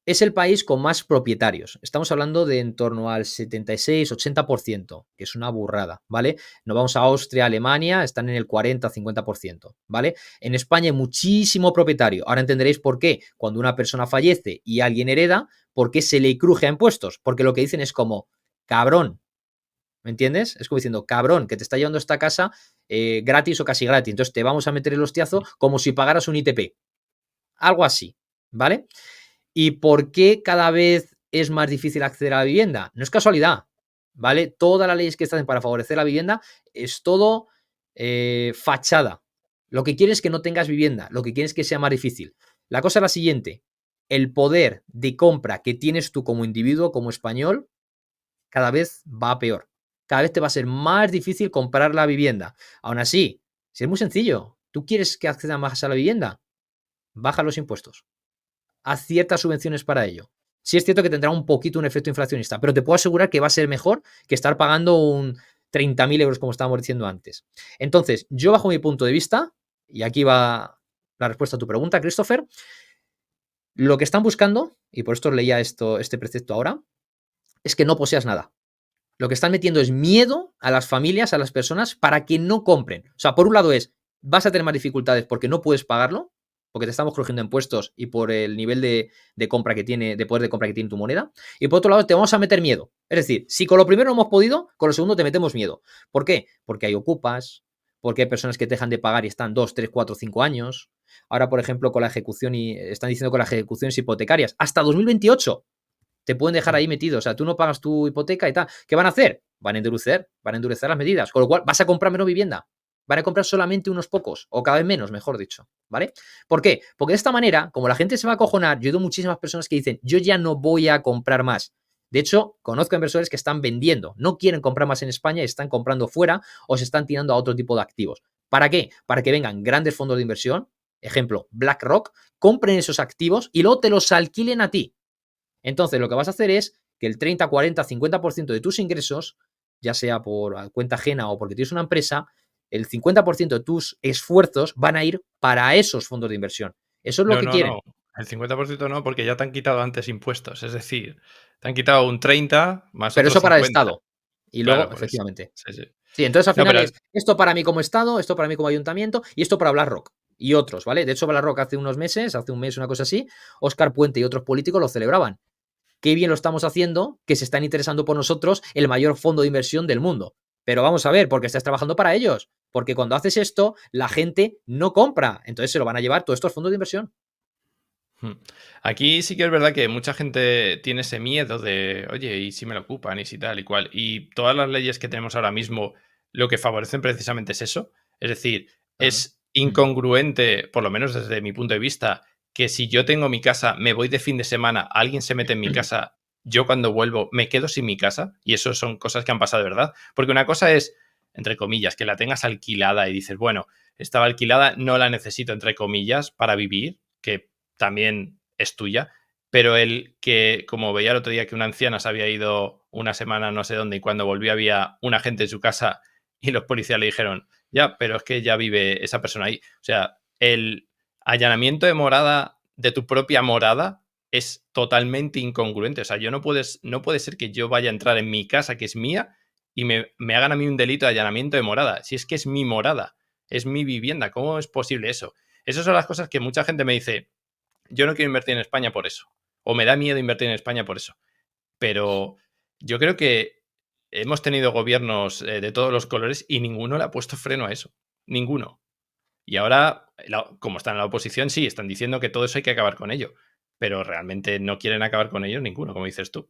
Es el país con más propietarios. Estamos hablando de en torno al 76-80%, que es una burrada, ¿vale? Nos vamos a Austria, Alemania, están en el 40-50%, ¿vale? En España hay muchísimo propietario. Ahora entenderéis por qué, cuando una persona fallece y alguien hereda, por qué se le cruje a impuestos. Porque lo que dicen es como, cabrón, ¿me entiendes? Es como diciendo, cabrón, que te está llevando esta casa gratis o casi gratis. Entonces te vamos a meter el hostiazo como si pagaras un ITP. Algo así, ¿vale? ¿Y por qué cada vez es más difícil acceder a la vivienda? No es casualidad, ¿vale? Todas las leyes que se hacen para favorecer la vivienda es todo fachada. Lo que quieres es que no tengas vivienda, lo que quieres es que sea más difícil. La cosa es la siguiente, el poder de compra que tienes tú como individuo, como español, cada vez va a peor. Cada vez te va a ser más difícil comprar la vivienda. Aún así, si es muy sencillo, ¿tú quieres que accedan más a la vivienda? Baja los impuestos. Haz ciertas subvenciones para ello. Sí es cierto que tendrá un poquito un efecto inflacionista, pero te puedo asegurar que va a ser mejor que estar pagando un 30.000 euros como estábamos diciendo antes. Entonces, yo bajo mi punto de vista, y aquí va la respuesta a tu pregunta, Christopher, lo que están buscando, y por esto leía este precepto ahora, es que no poseas nada. Lo que están metiendo es miedo a las familias, a las personas, para que no compren. O sea, por un lado vas a tener más dificultades porque no puedes pagarlo, porque te estamos cogiendo impuestos y por el nivel de compra que tiene, de poder de compra que tiene tu moneda. Y por otro lado, te vamos a meter miedo. Es decir, si con lo primero no hemos podido, con lo segundo te metemos miedo. ¿Por qué? Porque hay ocupas, porque hay personas que te dejan de pagar y están 2, 3, 4, 5 años. Ahora, por ejemplo, con la ejecución y están diciendo con las ejecuciones hipotecarias, hasta 2028 te pueden dejar ahí metido. O sea, tú no pagas tu hipoteca y tal. ¿Qué van a hacer? Van a endurecer las medidas. Con lo cual, vas a comprar menos vivienda. Van a comprar solamente unos pocos, o cada vez menos, mejor dicho, ¿vale? ¿Por qué? Porque de esta manera, como la gente se va a acojonar, yo he oído muchísimas personas que dicen, yo ya no voy a comprar más. De hecho, conozco inversores que están vendiendo, no quieren comprar más en España y están comprando fuera o se están tirando a otro tipo de activos. ¿Para qué? Para que vengan grandes fondos de inversión, ejemplo, BlackRock, compren esos activos y luego te los alquilen a ti. Entonces, lo que vas a hacer es que el 30, 40, 50% de tus ingresos, ya sea por cuenta ajena o porque tienes una empresa, el 50% de tus esfuerzos van a ir para esos fondos de inversión. Eso es lo No, que no, quieren. no. El 50% no, porque ya te han quitado antes impuestos. Es decir, te han quitado un 30 más Pero otros eso para el 50. Estado. Y Claro, luego, por eso. efectivamente. Sí, sí. Sí, entonces al No, final pero es esto para mí como Estado, esto para mí como ayuntamiento y esto para BlackRock y otros, ¿vale? De hecho, BlackRock hace unos meses, hace un mes, una cosa así, Óscar Puente y otros políticos lo celebraban. Qué bien lo estamos haciendo, que se están interesando por nosotros, el mayor fondo de inversión del mundo. Pero vamos a ver, porque estás trabajando para ellos. Porque cuando haces esto, la gente no compra. Entonces se lo van a llevar todos estos fondos de inversión. Aquí sí que es verdad que mucha gente tiene ese miedo de, oye, ¿y si me lo ocupan? ¿Y si tal y cual? Y todas las leyes que tenemos ahora mismo lo que favorecen precisamente es eso. Es decir, Claro. es incongruente, por lo menos desde mi punto de vista, que si yo tengo mi casa, me voy de fin de semana, alguien se mete en mi casa, yo cuando vuelvo me quedo sin mi casa. Y eso son cosas que han pasado de verdad. Porque una cosa es, entre comillas, que la tengas alquilada y dices, bueno, estaba alquilada, no la necesito, entre comillas, para vivir, que también es tuya, pero el que, como veía el otro día que una anciana se había ido una semana no sé dónde y cuando volvió había un agente en su casa y los policías le dijeron, ya, pero es que ya vive esa persona ahí. O sea, el allanamiento de morada de tu propia morada es totalmente incongruente. O sea, no puede ser que yo vaya a entrar en mi casa, que es mía, y me hagan a mí un delito de allanamiento de morada. Si es que es mi morada, es mi vivienda, ¿cómo es posible eso? Esas son las cosas que mucha gente me dice, yo no quiero invertir en España por eso. O me da miedo invertir en España por eso. Pero yo creo que hemos tenido gobiernos de todos los colores y ninguno le ha puesto freno a eso. Ninguno. Y ahora, como están en la oposición, sí, están diciendo que todo eso hay que acabar con ello. Pero realmente no quieren acabar con ello ninguno, como dices tú.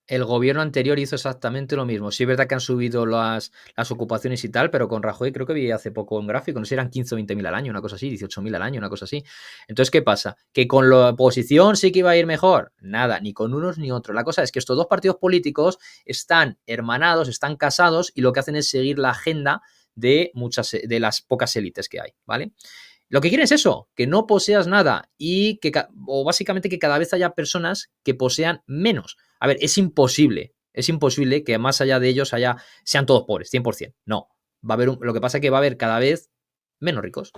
El gobierno anterior hizo exactamente lo mismo. Sí es verdad que han subido las ocupaciones y tal, pero con Rajoy creo que vi hace poco un gráfico, no sé, eran 15 o 20.000 al año, una cosa así, 18.000 al año, una cosa así. Entonces, ¿qué pasa? ¿Que con la oposición sí que iba a ir mejor? Nada, ni con unos ni otros. La cosa es que estos dos partidos políticos están hermanados, están casados y lo que hacen es seguir la agenda de muchas de las pocas élites que hay, ¿vale? Lo que quieren es eso, que no poseas nada y que, o básicamente que cada vez haya personas que posean menos. A ver, es imposible que más allá de ellos sean todos pobres, 100%. No, va a haber lo que pasa es que va a haber cada vez menos ricos.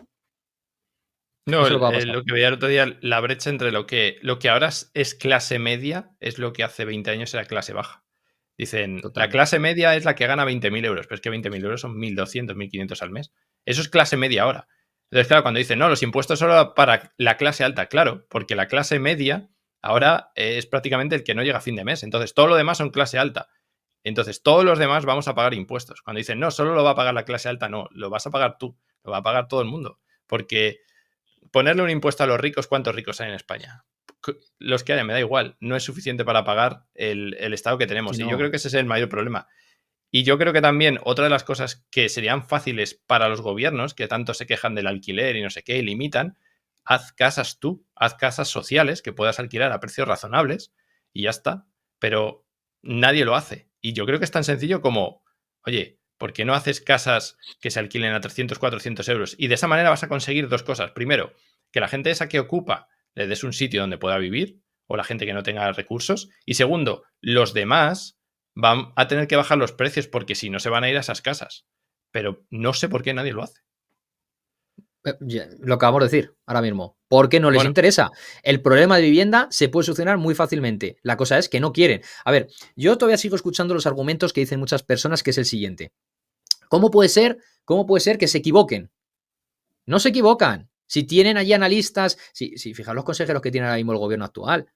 No, Eso es lo que va a pasar. lo que veía el otro día, la brecha entre lo que ahora es clase media es lo que hace 20 años era clase baja. Dicen, la Totalmente. clase media es la que gana 20.000 euros, pero es que 20.000 euros son 1.200, 1.500 al mes. Eso es clase media ahora. Entonces, claro, cuando dicen, no, los impuestos solo para la clase alta, claro, porque la clase media ahora es prácticamente el que no llega a fin de mes. Entonces, todo lo demás son clase alta. Entonces, todos los demás vamos a pagar impuestos. Cuando dicen, no, solo lo va a pagar la clase alta, no, lo vas a pagar tú, lo va a pagar todo el mundo. Porque ponerle un impuesto a los ricos, ¿cuántos ricos hay en España? Los que haya, me da igual. No es suficiente para pagar el estado que Si tenemos. Y yo no, creo que ese es el mayor problema. Y yo creo que también otra de las cosas que serían fáciles para los gobiernos, que tanto se quejan del alquiler y no sé qué, y limitan, haz casas tú, haz casas sociales que puedas alquilar a precios razonables y ya está. Pero nadie lo hace. Y yo creo que es tan sencillo como, oye, ¿por qué no haces casas que se alquilen a 300, 400 euros? Y de esa manera vas a conseguir dos cosas. Primero, que la gente esa que ocupa le des un sitio donde pueda vivir, o la gente que no tenga recursos. Y segundo, los demás van a tener que bajar los precios porque si no se van a ir a esas casas. Pero no sé por qué nadie lo hace. lo acabamos de decir ahora mismo. porque no les Bueno. interesa. El problema de vivienda se puede solucionar muy fácilmente. La cosa es que no quieren. A ver, yo todavía sigo escuchando los argumentos que dicen muchas personas, que es el siguiente. ¿Cómo puede ser que se equivoquen? No se equivocan. Si tienen allí analistas, si fijaos los consejeros que tiene ahora mismo el gobierno actual,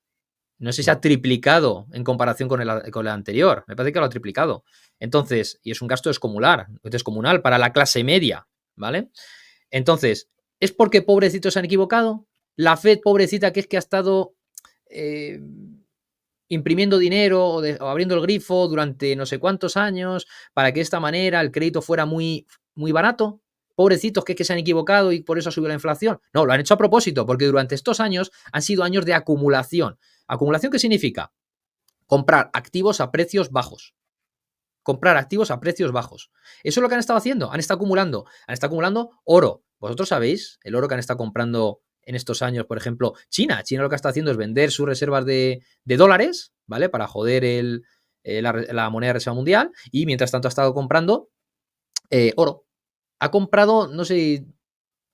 no sé si ha triplicado en comparación con el anterior. Me parece que lo ha triplicado. Entonces, y es un gasto descomunal para la clase media, ¿vale? Entonces, ¿es porque pobrecitos se han equivocado? La Fed, pobrecita, que es que ha estado imprimiendo dinero o abriendo el grifo durante no sé cuántos años para que de esta manera el crédito fuera muy, muy barato. Pobrecitos, que es que se han equivocado y por eso ha subido la inflación. No, lo han hecho a propósito, porque durante estos años han sido años de acumulación. ¿Acumulación qué significa? Comprar activos a precios bajos. Comprar activos a precios bajos. Eso es lo que han estado haciendo. Han estado acumulando oro. Vosotros sabéis el oro que han estado comprando en estos años, por ejemplo, China. China lo que está haciendo es vender sus reservas de dólares, ¿vale? Para joder la moneda de reserva mundial. Y mientras tanto ha estado comprando oro. Ha comprado, no sé,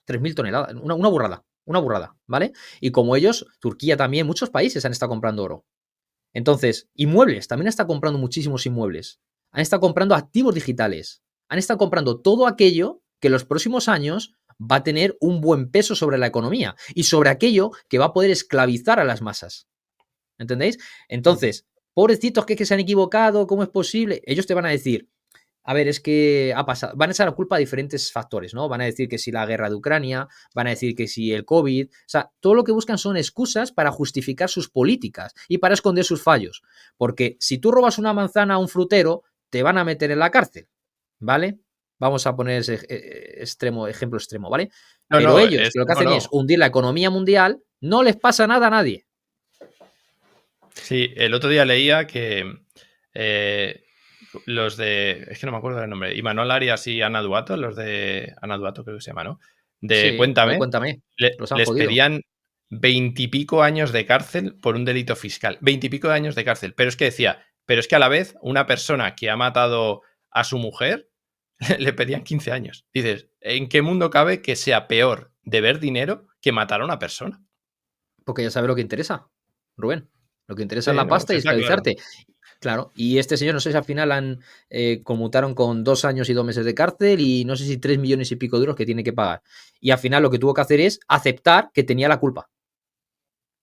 3.000 toneladas. Una burrada, ¿vale? Y como ellos, Turquía también, muchos países han estado comprando oro. Entonces, inmuebles, también está comprando muchísimos inmuebles. Han estado comprando activos digitales. Han estado comprando todo aquello que en los próximos años va a tener un buen peso sobre la economía y sobre aquello que va a poder esclavizar a las masas. ¿Entendéis? Entonces, pobrecitos que se han equivocado, ¿cómo es posible? Ellos te van a decir, a ver, es que ha pasado. Van a echar la culpa a diferentes factores, ¿no? Van a decir que si la guerra de Ucrania, van a decir que si el COVID. O sea, todo lo que buscan son excusas para justificar sus políticas y para esconder sus fallos. Porque si tú robas una manzana a un frutero, te van a meter en la cárcel, ¿vale? Vamos a poner ese ejemplo extremo, ¿vale? No, Pero no, ellos, que lo que hacen es hundir la economía mundial, no les pasa nada a nadie. Sí, el otro día leía que los de. Es que no me acuerdo del nombre. Imanol Arias y Ana Duato, los de. Ana Duato creo que se llama, ¿no? De Sí, Cuéntame. Cuéntame. Los han Les jodido. pedían 20 y pico años de cárcel por un delito fiscal. 20 y pico de años de cárcel. Pero es que decía, pero es que a la vez, una persona que ha matado a su mujer le pedían 15 años. Dices, ¿en qué mundo cabe que sea peor deber dinero que matar a una persona? Porque ya sabes lo que interesa, Rubén. Lo que interesa es Sí, la no, pasta sí y está claro. esclavizarte. Claro, y este señor, no sé si al final conmutaron con 2 años y 2 meses de cárcel y no sé si 3 millones y pico de euros que tiene que pagar. Y al final lo que tuvo que hacer es aceptar que tenía la culpa.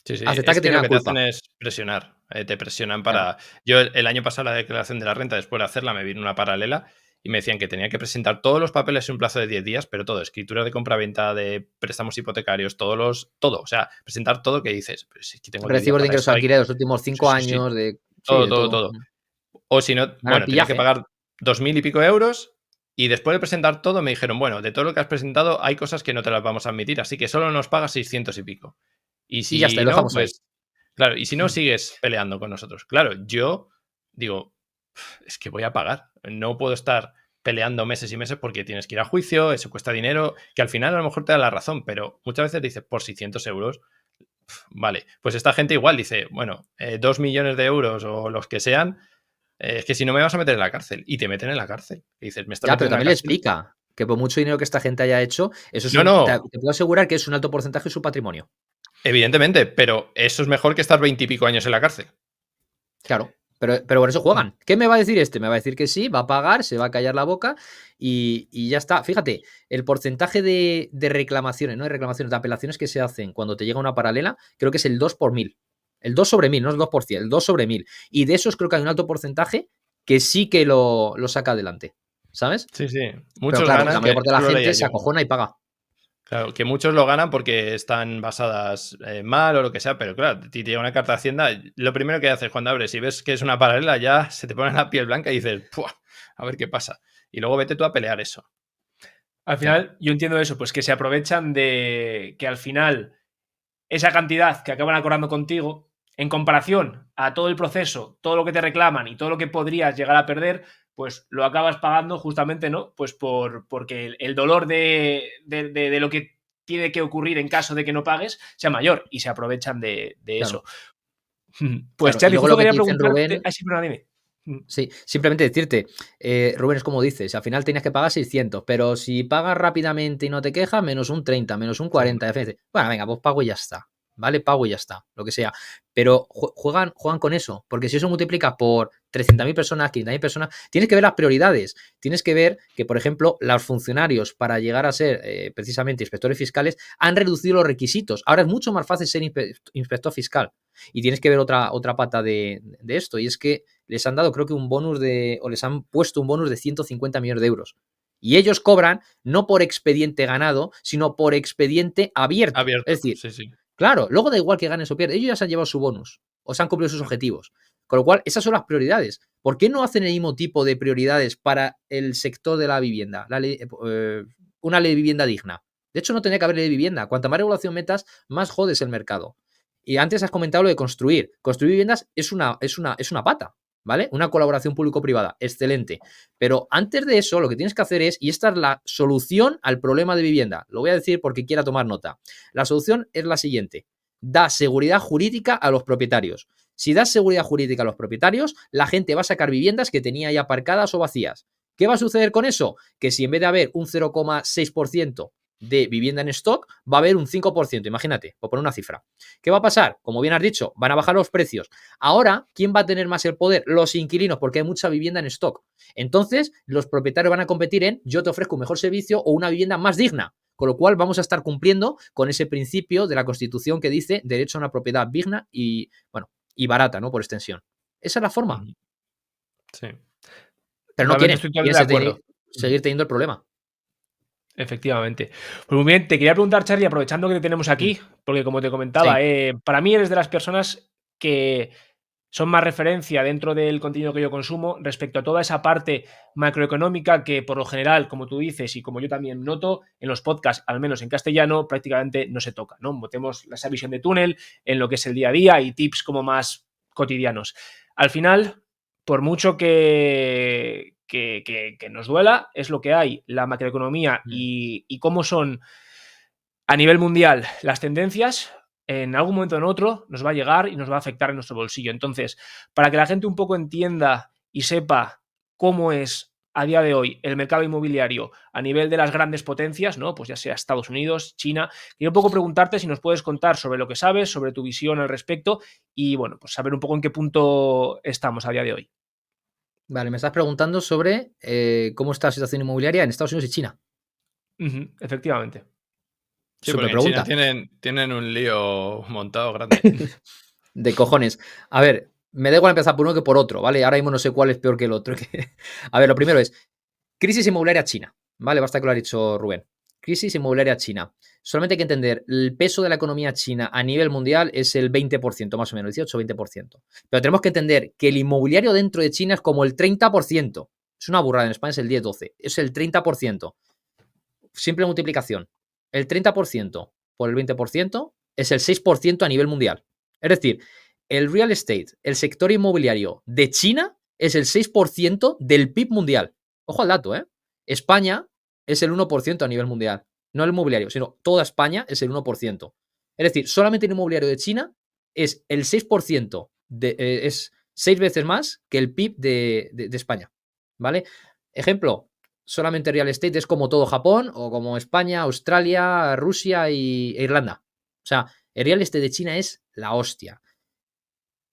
Sí, sí, Aceptar es que que tenía lo la que te hacen culpa. es presionar. Te presionan Claro. para. Yo el año pasado la declaración de la renta, después de hacerla, me vino una paralela y me decían que tenía que presentar todos los papeles en un plazo de 10 días, pero todo, escritura de compraventa, de préstamos hipotecarios, todo. O sea, presentar todo que dices, pero si es que tengo 10 días Recibos de para ingresos esto. alquiler de los últimos Sí, 5 sí, sí. años, de. Sí, Todo, de todo, todo. todo. O si no, Ganar bueno, tenía que pillaje. pagar 2.000 y pico euros y después de presentar todo me dijeron, bueno, de todo lo que has presentado hay cosas que no te las vamos a admitir, así que solo nos pagas 600 y pico. Y Y ya está, y si lo no, dejamos ahí. pues, claro, y si no, sigues peleando con nosotros. Claro, yo digo, es que voy a pagar. No puedo estar peleando meses y meses porque tienes que ir a juicio, eso cuesta dinero, que al final a lo mejor te da la razón, pero muchas veces dices, por 600 euros, vale. Pues esta gente igual dice, bueno, 2 millones de euros o los que sean, es que si no me vas a meter en la cárcel. Y te meten en la cárcel. Y dices, me estás Ya, pero metiendo en la también le cárcel. explica que por mucho dinero que esta gente haya hecho, eso es No, no, te puedo asegurar que es un alto porcentaje de su patrimonio. evidentemente, pero eso es mejor que estar 20 y pico años en la cárcel. Claro, pero por eso juegan. ¿Qué me va a decir este? Me va a decir que sí, va a pagar, se va a callar la boca y ya está. Fíjate, el porcentaje de reclamaciones, no de reclamaciones, de apelaciones que se hacen cuando te llega una paralela, creo que es el 2 por 1000. El 2 sobre 1000, no es 2%, el 2 sobre 1000. Y de esos creo que hay un alto porcentaje que sí que lo saca adelante, ¿sabes? Sí, sí. Pero Muchos claro, la ganan, mayor que parte de la eso lo leía gente se yo. acojona y paga. Claro, que muchos lo ganan porque están basadas mal o lo que sea, pero claro, ti te llega una carta de Hacienda, lo primero que haces cuando abres y ves que es una paralela, ya se te pone la piel blanca y dices, "Puah, a ver qué pasa". Y luego vete tú a pelear eso. Al Claro, final, yo entiendo eso, pues que se aprovechan de que al final esa cantidad que acaban acordando contigo, en comparación a todo el proceso, todo lo que te reclaman y todo lo que podrías llegar a perder, pues lo acabas pagando justamente, ¿no? Pues porque el dolor de lo que tiene que ocurrir en caso de que no pagues sea mayor y se aprovechan de claro, eso. Pues claro. Y Charlie, luego lo justo que quería te dicen, preguntarte. Rubén, Ay, sí, perdona, dime. Sí, simplemente decirte, Rubén, es como dices, al final tenías que pagar 600, pero si pagas rápidamente y no te quejas, menos un 30, menos un Sí. 40. Bueno, venga, pues pago y ya está, ¿vale? Pago y ya está, lo que sea. Pero juegan con eso, porque si eso multiplica por 300.000 personas, 500.000 personas, tienes que ver las prioridades. Tienes que ver que, por ejemplo, los funcionarios para llegar a ser precisamente inspectores fiscales han reducido los requisitos. Ahora es mucho más fácil ser inspector fiscal. Y tienes que ver otra pata de esto, y es que les han dado, creo que un bonus o les han puesto un bonus de 150 millones de euros. Y ellos cobran no por expediente ganado, sino por expediente abierto. Abierto, Es decir, sí, sí. claro, luego da igual que ganes o pierdas, ellos ya se han llevado su bonus o se han cumplido sus objetivos. Con lo cual, esas son las prioridades. ¿Por qué no hacen el mismo tipo de prioridades para el sector de la vivienda? Una ley de vivienda digna. De hecho, no tendría que haber ley de vivienda. Cuanta más regulación metas, más jodes el mercado. Y antes has comentado lo de construir. Construir viviendas es una pata, ¿vale? Una colaboración público-privada, excelente. Pero antes de eso, lo que tienes que hacer es, y esta es la solución al problema de vivienda, lo voy a decir porque quiera tomar nota. La solución es la siguiente: da seguridad jurídica a los propietarios. Si das seguridad jurídica a los propietarios, la gente va a sacar viviendas que tenía ya aparcadas o vacías. ¿Qué va a suceder con eso? Que si en vez de haber un 0,6% de vivienda en stock, va a haber un 5%, imagínate, por poner una cifra. ¿Qué va a pasar? Como bien has dicho, van a bajar los precios. Ahora, ¿quién va a tener más el poder? Los inquilinos, porque hay mucha vivienda en stock. Entonces, los propietarios van a competir en yo te ofrezco un mejor servicio o una vivienda más digna. Con lo cual, vamos a estar cumpliendo con ese principio de la Constitución que dice derecho a una propiedad digna y, bueno, y barata, ¿no? Por extensión. Esa es la forma. Sí. Pero no Totalmente quieren. estoy totalmente de acuerdo. Seguir teniendo el problema. Efectivamente. Pues muy bien, te quería preguntar, Charlie, aprovechando que te tenemos aquí, porque como te comentaba, Sí. para mí eres de las personas que son más referencia dentro del contenido que yo consumo respecto a toda esa parte macroeconómica que por lo general, como tú dices y como yo también noto, en los podcasts, al menos en castellano, prácticamente no se toca, ¿no? Metemos esa visión de túnel en lo que es el día a día y tips como más cotidianos. Al final, por mucho que nos duela, es lo que hay, la macroeconomía y cómo son a nivel mundial las tendencias, en algún momento o en otro nos va a llegar y nos va a afectar en nuestro bolsillo. Entonces, para que la gente un poco entienda y sepa cómo es a día de hoy el mercado inmobiliario a nivel de las grandes potencias, ¿no? Pues ya sea Estados Unidos, China, quiero un poco preguntarte si nos puedes contar sobre lo que sabes, sobre tu visión al respecto y, bueno, pues saber un poco en qué punto estamos a día de hoy. Vale, me estás preguntando sobre cómo está la situación inmobiliaria en Estados Unidos y China. Efectivamente. Sí, Súper porque en China pregunta. tienen un lío montado grande. De cojones. A ver, me da igual empezar por uno que por otro, ¿vale? Ahora mismo no sé cuál es peor que el otro. A ver, lo primero es crisis inmobiliaria china, ¿vale? Basta que lo ha dicho Rubén. Crisis inmobiliaria china. Solamente hay que entender, el peso de la economía china a nivel mundial es el 20%, más o menos, 18-20%. Pero tenemos que entender que el inmobiliario dentro de China es como el 30%. Es una burrada, en España es el 10-12. Es el 30%. Simple multiplicación. El 30% por el 20% es el 6% a nivel mundial. Es decir, el real estate, el sector inmobiliario de China es el 6% del PIB mundial. Ojo al dato, ¿eh? España es el 1% a nivel mundial. No el inmobiliario, sino toda España es el 1%. Es decir, solamente el inmobiliario de China es el 6%, es 6 veces más que el PIB de España. ¿Vale? Ejemplo, solamente real estate es como todo Japón o como España, Australia, Rusia e Irlanda. O sea, el real estate de China es la hostia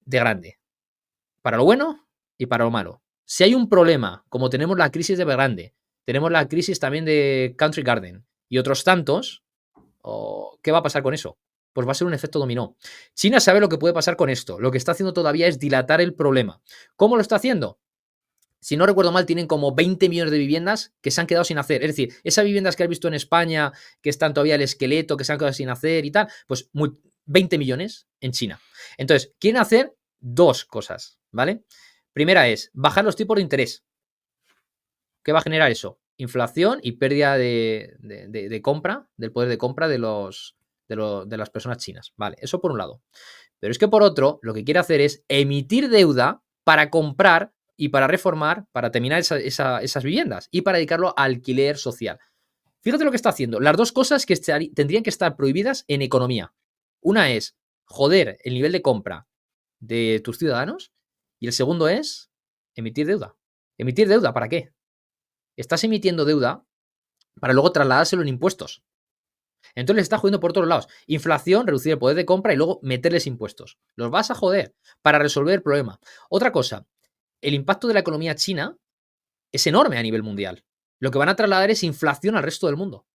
de grande. Para lo bueno y para lo malo. Si hay un problema, como tenemos la crisis de Evergrande, tenemos la crisis también de Country Garden y otros tantos, ¿qué va a pasar con eso? Pues va a ser un efecto dominó. China sabe lo que puede pasar con esto. Lo que está haciendo todavía es dilatar el problema. ¿Cómo lo está haciendo? Si no recuerdo mal, tienen como 20 millones de viviendas que se han quedado sin hacer. Es decir, esas viviendas que has visto en España, que están todavía el esqueleto, que se han quedado sin hacer y tal, pues 20 millones en China. Entonces, quieren hacer dos cosas, ¿vale? Primera es bajar los tipos de interés. ¿Qué va a generar eso? Inflación y pérdida de compra, del poder de compra de las personas chinas. Vale, eso por un lado. Pero es que por otro, lo que quiere hacer es emitir deuda para comprar y para reformar, para terminar esas viviendas y para dedicarlo a alquiler social. Fíjate lo que está haciendo. Las dos cosas que tendrían que estar prohibidas en economía. Una es joder el nivel de compra de tus ciudadanos y el segundo es Emitir deuda. ¿Emitir deuda para qué? Estás emitiendo deuda para luego trasladárselo en impuestos. Entonces les estás jodiendo por todos lados. Inflación, reducir el poder de compra y luego meterles impuestos. Los vas a joder para resolver el problema. Otra cosa, el impacto de la economía china es enorme a nivel mundial. Lo que van a trasladar es inflación al resto del mundo.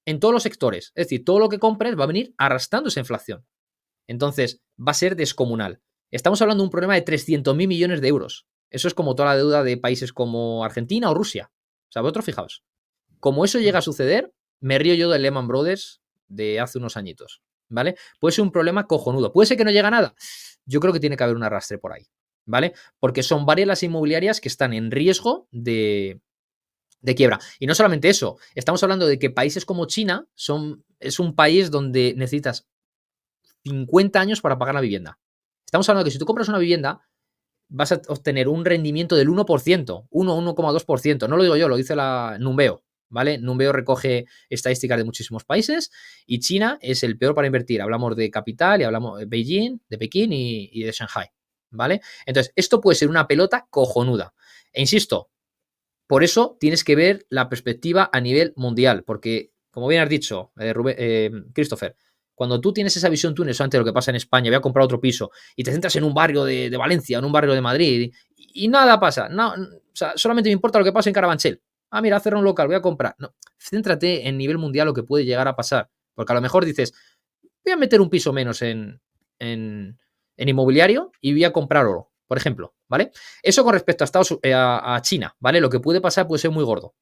En todos los sectores. Es decir, todo lo que compres va a venir arrastrando esa inflación. Entonces, va a ser descomunal. Estamos hablando de un problema de 300.000 millones de euros. Eso es como toda la deuda de países como Argentina o Rusia. O sea, vosotros fijaos. Como eso llega a suceder, me río yo del Lehman Brothers de hace unos añitos, ¿vale? Puede ser un problema cojonudo. Puede ser que no llegue a nada. Yo creo que tiene que haber un arrastre por ahí, ¿vale? Porque son varias las inmobiliarias que están en riesgo de quiebra. Y no solamente eso, estamos hablando de que países como China es un país donde necesitas 50 años para pagar la vivienda. Estamos hablando de que si tú compras una vivienda, vas a obtener un rendimiento del 1%, 1,2%. No lo digo yo, lo dice la Numbeo, ¿vale? Numbeo recoge estadísticas de muchísimos países y China es el peor para invertir. Hablamos de capital y hablamos de Beijing, de Pekín y de Shanghai, ¿vale? Entonces, esto puede ser una pelota cojonuda. E insisto, por eso tienes que ver la perspectiva a nivel mundial, porque, como bien has dicho, Christopher, cuando tú tienes esa visión túnel antes de lo que pasa en España, voy a comprar otro piso, y te centras en un barrio de Valencia, en un barrio de Madrid, y nada pasa. No, o sea, solamente me importa lo que pasa en Carabanchel. Ah, mira, cerrar un local, voy a comprar. No, céntrate en nivel mundial lo que puede llegar a pasar. Porque a lo mejor dices, voy a meter un piso menos en inmobiliario y voy a comprar oro, por ejemplo, ¿vale? Eso con respecto a China, ¿vale? Lo que puede pasar puede ser muy gordo.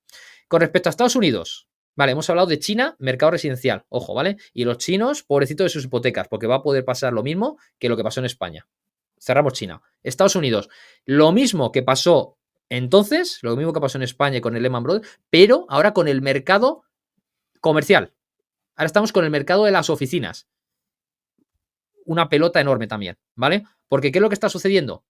Con respecto a Estados Unidos, vale, hemos hablado de China, mercado residencial, ojo, ¿vale? Y los chinos, pobrecitos de sus hipotecas, porque va a poder pasar lo mismo que lo que pasó en España. Cerramos China. Estados Unidos, lo mismo que pasó entonces, lo mismo que pasó en España con el Lehman Brothers, pero ahora con el mercado comercial. Ahora estamos con el mercado de las oficinas. Una pelota enorme también, ¿vale? Porque ¿qué es lo que está sucediendo?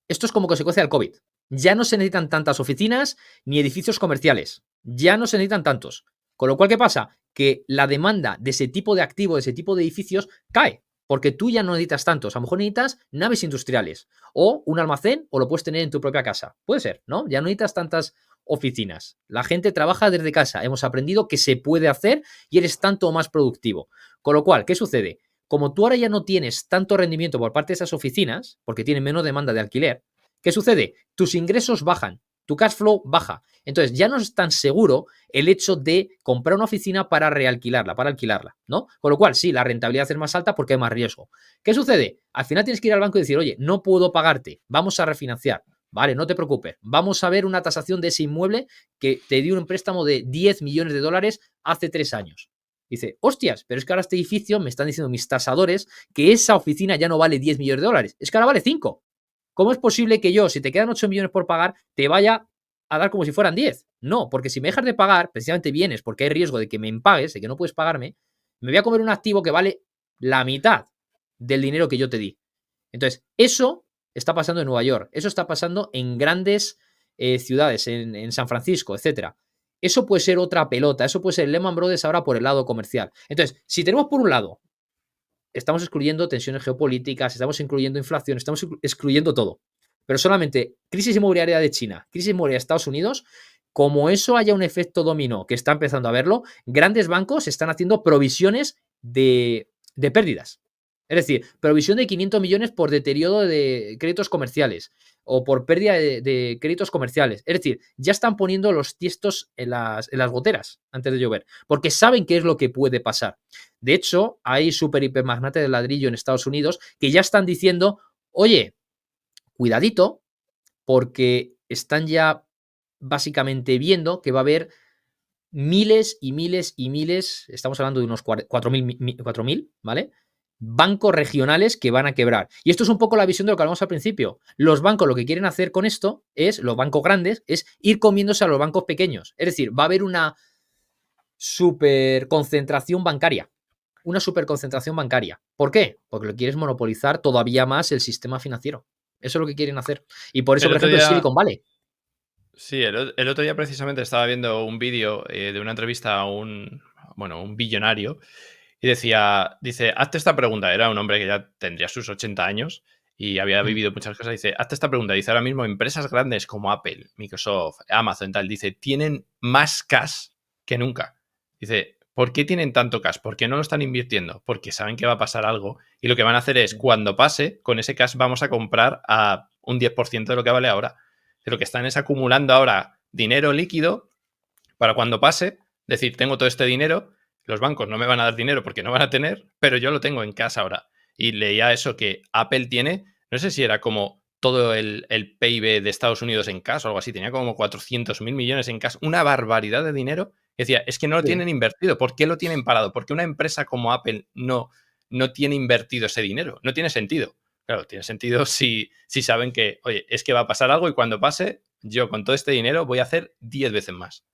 Esto es como consecuencia del COVID. Ya no se necesitan tantas oficinas ni edificios comerciales. Ya no se necesitan tantos. Con lo cual, ¿qué pasa? Que la demanda de ese tipo de activo, de ese tipo de edificios, cae. Porque tú ya no necesitas tantos. A lo mejor necesitas naves industriales o un almacén o lo puedes tener en tu propia casa. Puede ser, ¿no? Ya no necesitas tantas oficinas. La gente trabaja desde casa. Hemos aprendido que se puede hacer y eres tanto más productivo. Con lo cual, ¿qué sucede? Como tú ahora ya no tienes tanto rendimiento por parte de esas oficinas, porque tienen menos demanda de alquiler, ¿qué sucede? Tus ingresos bajan, tu cash flow baja. Entonces ya no es tan seguro el hecho de comprar una oficina para realquilarla, para alquilarla, ¿no? Con lo cual, sí, la rentabilidad es más alta porque hay más riesgo. ¿Qué sucede? Al final tienes que ir al banco y decir, oye, no puedo pagarte, vamos a refinanciar. Vale, no te preocupes, vamos a ver una tasación de ese inmueble que te dio un préstamo de 10 millones de dólares hace 3 años. Dice, hostias, pero es que ahora este edificio me están diciendo mis tasadores que esa oficina ya no vale 10 millones de dólares, es que ahora vale 5. ¿Cómo es posible que yo, si te quedan 8 millones por pagar, te vaya a dar como si fueran 10? No, porque si me dejas de pagar, precisamente vienes porque hay riesgo de que me impagues, de que no puedes pagarme, me voy a comer un activo que vale la mitad del dinero que yo te di. Entonces, eso está pasando en Nueva York, eso está pasando en grandes ciudades, en San Francisco, etcétera. Eso puede ser otra pelota, eso puede ser Lehman Brothers ahora por el lado comercial. Entonces, si tenemos por un lado, estamos excluyendo tensiones geopolíticas, estamos incluyendo inflación, estamos excluyendo todo. Pero solamente crisis inmobiliaria de China, crisis inmobiliaria de Estados Unidos, como eso haya un efecto dominó, que está empezando a verlo, grandes bancos están haciendo provisiones de pérdidas. Es decir, provisión de 500 millones por deterioro de créditos comerciales o por pérdida de créditos comerciales. Es decir, ya están poniendo los tiestos en las goteras antes de llover, porque saben qué es lo que puede pasar. De hecho, hay super hipermagnates del ladrillo en Estados Unidos que ya están diciendo, oye, cuidadito, porque están ya básicamente viendo que va a haber miles y miles y miles, estamos hablando de unos 4.000, ¿vale? Bancos regionales que van a quebrar. Y esto es un poco la visión de lo que hablamos al principio. Los bancos lo que quieren hacer con esto es, los bancos grandes, es ir comiéndose a los bancos pequeños. Es decir, va a haber una superconcentración bancaria. Una superconcentración bancaria. ¿Por qué? Porque lo quieres monopolizar todavía más el sistema financiero. Eso es lo que quieren hacer. Y por eso, por ejemplo, el Silicon Valley. Sí, el otro día precisamente estaba viendo un vídeo de una entrevista a un billonario y dice, hazte esta pregunta, era un hombre que ya tendría sus 80 años y había vivido muchas cosas. Dice, hazte esta pregunta. Dice, ahora mismo empresas grandes como Apple, Microsoft, Amazon, tal, dice, tienen más cash que nunca. Dice, ¿por qué tienen tanto cash? ¿Por qué no lo están invirtiendo? Porque saben que va a pasar algo y lo que van a hacer es, cuando pase, con ese cash vamos a comprar a un 10% de lo que vale ahora. Lo que están es acumulando ahora dinero líquido para cuando pase, decir, tengo todo este dinero, los bancos no me van a dar dinero porque no van a tener, pero yo lo tengo en casa ahora. Y leía eso que Apple tiene, no sé si era como todo el PIB de Estados Unidos en cash o algo así, tenía como 400.000 millones en cash, una barbaridad de dinero. Decía, es que no lo tienen invertido, ¿por qué lo tienen parado? ¿Por qué una empresa como Apple no tiene invertido ese dinero? No tiene sentido. Claro, tiene sentido si saben que, oye, es que va a pasar algo y cuando pase, yo con todo este dinero voy a hacer 10 veces más.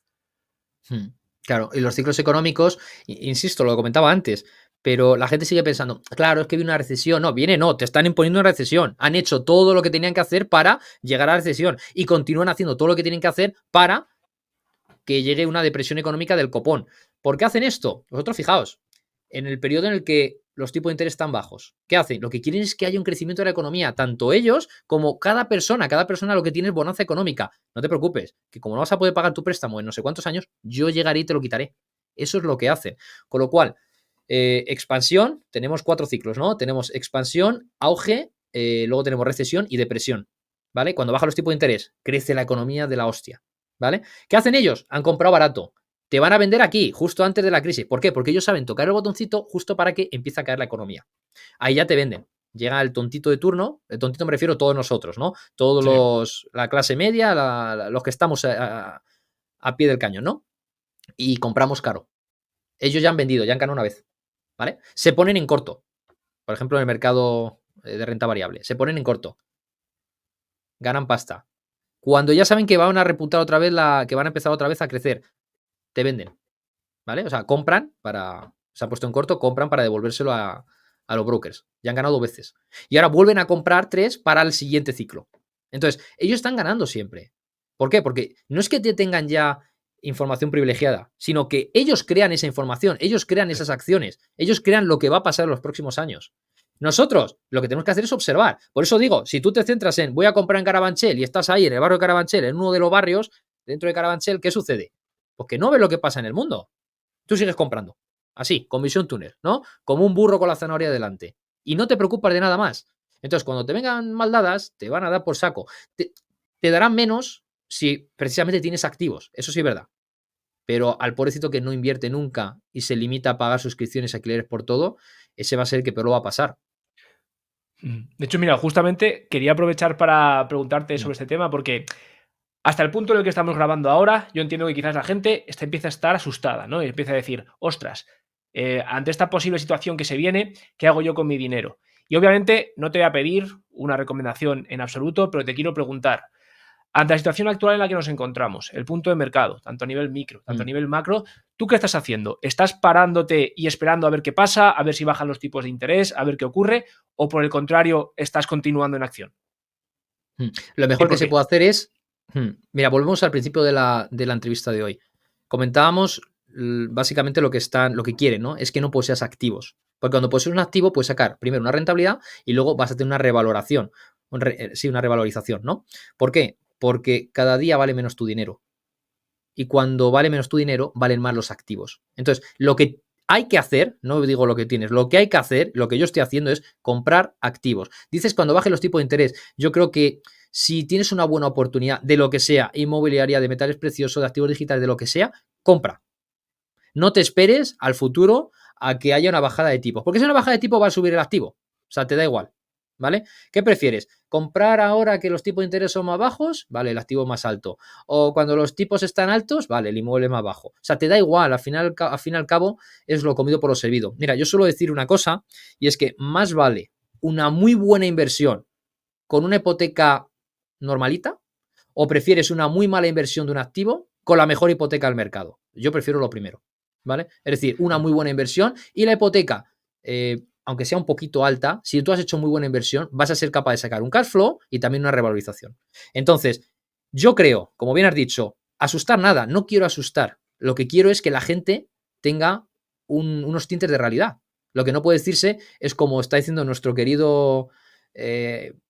Claro, y los ciclos económicos, insisto, lo comentaba antes, pero la gente sigue pensando, claro, es que viene una recesión. No, te están imponiendo una recesión. Han hecho todo lo que tenían que hacer para llegar a la recesión y continúan haciendo todo lo que tienen que hacer para que llegue una depresión económica del copón. ¿Por qué hacen esto? Vosotros fijaos, en el periodo en el que los tipos de interés están bajos, ¿qué hacen? Lo que quieren es que haya un crecimiento de la economía, tanto ellos como cada persona. Cada persona lo que tiene es bonanza económica. No te preocupes, que como no vas a poder pagar tu préstamo en no sé cuántos años, yo llegaré y te lo quitaré. Eso es lo que hacen. Con lo cual, expansión, tenemos 4 ciclos, ¿no? Tenemos expansión, auge, luego tenemos recesión y depresión, ¿vale? Cuando bajan los tipos de interés, crece la economía de la hostia, ¿vale? ¿Qué hacen ellos? Han comprado barato. Te van a vender aquí, justo antes de la crisis. ¿Por qué? Porque ellos saben tocar el botoncito justo para que empiece a caer la economía. Ahí ya te venden. Llega el tontito de turno, el tontito me refiero a todos nosotros, ¿no? Todos la clase media, los que estamos a pie del cañón, ¿no? Y compramos caro. Ellos ya han vendido, ya han ganado una vez, ¿vale? Se ponen en corto. Por ejemplo, en el mercado de renta variable. Se ponen en corto. Ganan pasta. Cuando ya saben que van a repuntar otra vez, que van a empezar otra vez a crecer, te venden, ¿vale? O sea, compran para, se han puesto en corto, compran para devolvérselo a los brokers. Ya han ganado 2 veces. Y ahora vuelven a comprar 3 para el siguiente ciclo. Entonces, ellos están ganando siempre. ¿Por qué? Porque no es que te tengan ya información privilegiada, sino que ellos crean esa información, ellos crean esas acciones, ellos crean lo que va a pasar en los próximos años. Nosotros lo que tenemos que hacer es observar. Por eso digo, si tú te centras en voy a comprar en Carabanchel y estás ahí en el barrio de Carabanchel, en uno de los barrios dentro de Carabanchel, ¿qué sucede? Pues que no ves lo que pasa en el mundo. Tú sigues comprando. Así, con visión túnel, ¿no? Como un burro con la zanahoria delante. Y no te preocupas de nada más. Entonces, cuando te vengan mal dadas, te van a dar por saco. Te darán menos si precisamente tienes activos. Eso sí es verdad. Pero al pobrecito que no invierte nunca y se limita a pagar suscripciones, alquileres por todo, ese va a ser el que peor lo va a pasar. De hecho, mira, justamente quería aprovechar para preguntarte sobre este tema porque hasta el punto en el que estamos grabando ahora, yo entiendo que quizás la gente empieza a estar asustada, ¿no? Y empieza a decir, ostras, ante esta posible situación que se viene, ¿qué hago yo con mi dinero? Y obviamente no te voy a pedir una recomendación en absoluto, pero te quiero preguntar, ante la situación actual en la que nos encontramos, el punto de mercado, tanto a nivel micro, tanto a nivel macro, ¿tú qué estás haciendo? ¿Estás parándote y esperando a ver qué pasa, a ver si bajan los tipos de interés, a ver qué ocurre? ¿O por el contrario, estás continuando en acción? Lo ¿Y mejor que por se qué? puede hacer es, mira, volvemos al principio de la entrevista de hoy. Comentábamos básicamente lo que quieren, ¿no? Es que no poseas activos. Porque cuando posees un activo, puedes sacar primero una rentabilidad y luego vas a tener una revaloración. Una revalorización, ¿no? ¿Por qué? Porque cada día vale menos tu dinero. Y cuando vale menos tu dinero, valen más los activos. Entonces, lo que hay que hacer, no digo lo que tienes, lo que hay que hacer, lo que yo estoy haciendo es comprar activos. Dices cuando bajen los tipos de interés, yo creo que si tienes una buena oportunidad de lo que sea, inmobiliaria, de metales preciosos, de activos digitales, de lo que sea, compra. No te esperes al futuro a que haya una bajada de tipos, porque si hay una bajada de tipos va a subir el activo. O sea, te da igual, ¿vale? ¿Qué prefieres? ¿Comprar ahora que los tipos de interés son más bajos? Vale, el activo más alto. O cuando los tipos están altos, vale, el inmueble más bajo. O sea, te da igual, al fin y al cabo es lo comido por lo servido. Mira, yo suelo decir una cosa, y es que más vale una muy buena inversión con una hipoteca normalita, o prefieres una muy mala inversión de un activo con la mejor hipoteca del mercado. Yo prefiero lo primero, ¿vale? Es decir, una muy buena inversión y la hipoteca, aunque sea un poquito alta, si tú has hecho muy buena inversión, vas a ser capaz de sacar un cash flow y también una revalorización. Entonces, yo creo, como bien has dicho, asustar nada, no quiero asustar. Lo que quiero es que la gente tenga unos tintes de realidad. Lo que no puede decirse es como está diciendo nuestro querido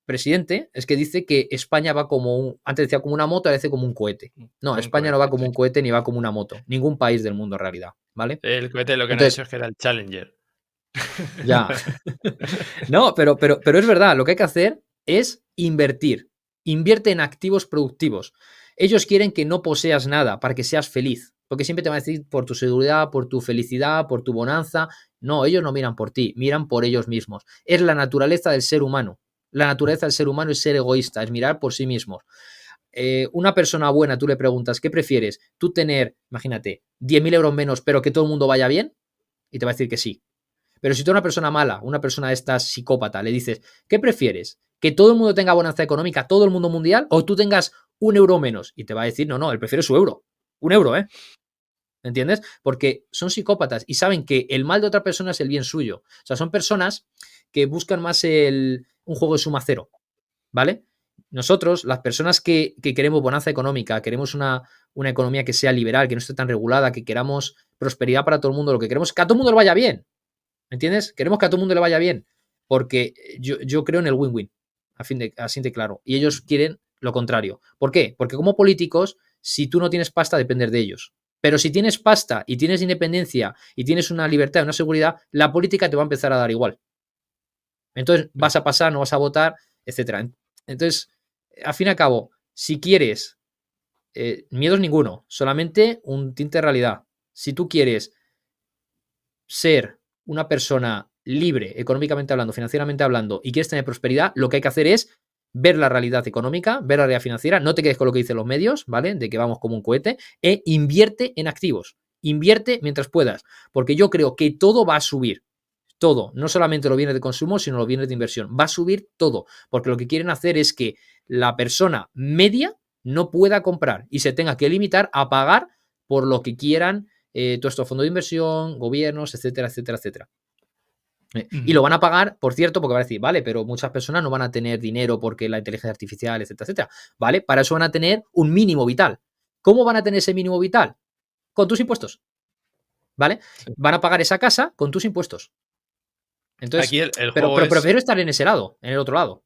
presidente es que dice que España va como antes decía como una moto, ahora dice como un cohete. No, España no va como un cohete ni va como una moto. Ningún país del mundo en realidad, ¿vale? El cohete lo que no ha dicho es que era el Challenger. Ya. No, pero es verdad, lo que hay que hacer es invertir. Invierte en activos productivos. Ellos quieren que no poseas nada para que seas feliz. Porque siempre te van a decir por tu seguridad, por tu felicidad, por tu bonanza. No, ellos no miran por ti, miran por ellos mismos. Es la naturaleza del ser humano. La naturaleza del ser humano es ser egoísta, es mirar por sí mismos. Una persona buena, tú le preguntas, ¿qué prefieres? Tú tener, imagínate, 10.000 euros menos, pero que todo el mundo vaya bien, y te va a decir que sí. Pero si tú a una persona mala, una persona de estas psicópata, le dices, ¿qué prefieres? ¿Que todo el mundo tenga bonanza económica, todo el mundo mundial, o tú tengas 1 euro menos? Y te va a decir, no, él prefiere su euro. 1 euro, ¿eh? ¿Entiendes? Porque son psicópatas y saben que el mal de otra persona es el bien suyo. O sea, son personas que buscan más un juego de suma cero, ¿vale? Nosotros, las personas que queremos bonanza económica, queremos una economía que sea liberal, que no esté tan regulada, que queramos prosperidad para todo el mundo, lo que queremos es que a todo el mundo le vaya bien. ¿Entiendes? Queremos que a todo el mundo le vaya bien. Porque yo creo en el win-win, así de claro. Y ellos quieren lo contrario. ¿Por qué? Porque como políticos, si tú no tienes pasta, depender de ellos. Pero si tienes pasta y tienes independencia y tienes una libertad, una seguridad, la política te va a empezar a dar igual. Entonces vas a pasar, no vas a votar, etcétera. Entonces, al fin y al cabo, si quieres, miedos ninguno, solamente un tinte de realidad. Si tú quieres ser una persona libre, económicamente hablando, financieramente hablando, y quieres tener prosperidad, lo que hay que hacer es ver la realidad económica, ver la realidad financiera, no te quedes con lo que dicen los medios, ¿vale? De que vamos como un cohete, e invierte en activos. Invierte mientras puedas, porque yo creo que todo va a subir. Todo, no solamente los bienes de consumo, sino los bienes de inversión. Va a subir todo, porque lo que quieren hacer es que la persona media no pueda comprar y se tenga que limitar a pagar por lo que quieran todos estos fondos de inversión, gobiernos, etcétera, etcétera, etcétera. Y lo van a pagar, por cierto, porque van a decir, vale, pero muchas personas no van a tener dinero porque la inteligencia artificial, etcétera, etcétera. Vale, para eso van a tener un mínimo vital. ¿Cómo van a tener ese mínimo vital? Con tus impuestos. ¿Vale? Sí. Van a pagar esa casa con tus impuestos. Entonces, aquí el pero prefiero estar en ese lado, en el otro lado.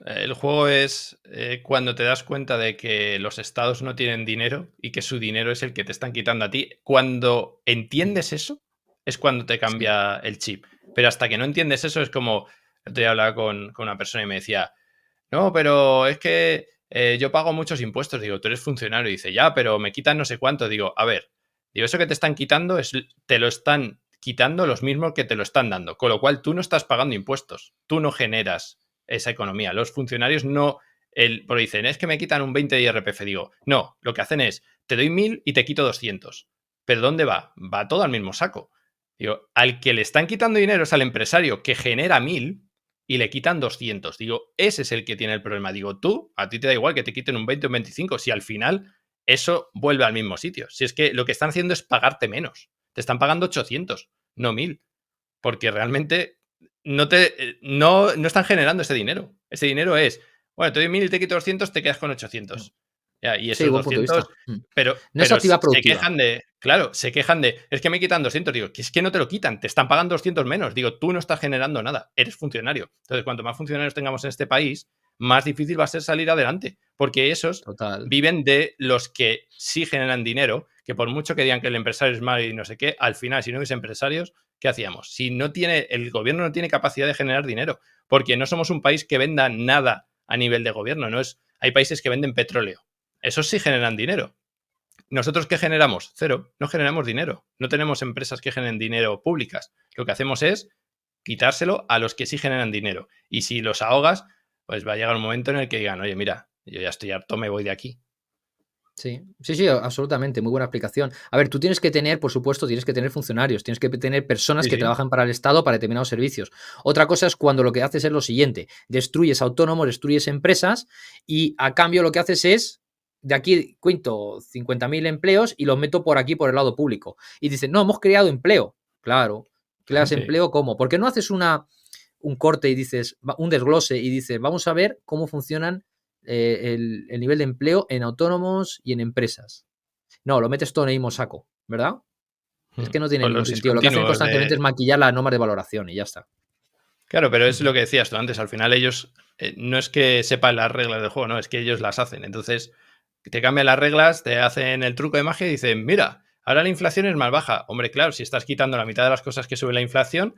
El juego es cuando te das cuenta de que los estados no tienen dinero y que su dinero es el que te están quitando a ti. Cuando entiendes eso, es cuando te cambia el chip. Pero hasta que no entiendes eso, es como... Yo hablaba con una persona y me decía, no, pero es que yo pago muchos impuestos. Digo, tú eres funcionario. Y dice, ya, pero me quitan no sé cuánto. Digo, a ver, digo, eso que te están quitando te lo están quitando los mismos que te lo están dando. Con lo cual, tú no estás pagando impuestos. Tú no generas esa economía. Los funcionarios no... porque dicen, es que me quitan un 20 de IRPF. Digo, no, lo que hacen es, te doy 1.000 y te quito 200. ¿Pero dónde va? Va todo al mismo saco. Digo, al que le están quitando dinero es al empresario que genera 1.000 y le quitan 200. Digo, ese es el que tiene el problema. Digo, tú, a ti te da igual que te quiten un 20 o un 25, si al final eso vuelve al mismo sitio. Si es que lo que están haciendo es pagarte menos. Te están pagando 800, no 1.000. Porque realmente no están generando ese dinero. Ese dinero es, bueno, te doy 1.000 y te quito 200, te quedas con 800. Ya, y esos sí, 200, pero no es actividad productiva. Se quejan de, es que me quitan 200. Digo, que es que no te lo quitan, te están pagando 200 menos. Digo, tú no estás generando nada, eres funcionario. Entonces, cuanto más funcionarios tengamos en este país, más difícil va a ser salir adelante. Porque esos viven de los que sí generan dinero, que por mucho que digan que el empresario es malo y no sé qué, al final, si no hubiese empresarios, ¿qué hacíamos? Si no tiene, el gobierno no tiene capacidad de generar dinero, porque no somos un país que venda nada a nivel de gobierno. Hay países que venden petróleo. Esos sí generan dinero. ¿Nosotros qué generamos? Cero. No generamos dinero. No tenemos empresas que generen dinero públicas. Lo que hacemos es quitárselo a los que sí generan dinero. Y si los ahogas, pues va a llegar un momento en el que digan, oye, mira, yo ya estoy harto, me voy de aquí. Sí, absolutamente, muy buena explicación. A ver, tú tienes que tener, por supuesto, tienes que tener funcionarios, tienes que tener personas que trabajan para el Estado para determinados servicios. Otra cosa es cuando lo que haces es lo siguiente, destruyes autónomos, destruyes empresas y a cambio lo que haces es, de aquí cuento 50.000 empleos y los meto por aquí, por el lado público. Y dicen, no, hemos creado empleo. Claro, ¿creas empleo cómo? ¿Por qué no haces un corte y dices, un desglose y dices, vamos a ver cómo funcionan el nivel de empleo en autónomos y en empresas? No, lo metes todo en el mismo saco, ¿verdad? Es que no tiene ningún sentido. Lo que hacen constantemente es maquillar las normas de valoración y ya está. Claro, pero es lo que decías tú antes. Al final ellos no es que sepan las reglas del juego, no, es que ellos las hacen. Entonces, te cambian las reglas, te hacen el truco de magia y dicen, mira, ahora la inflación es más baja. Hombre, claro, si estás quitando la mitad de las cosas que sube la inflación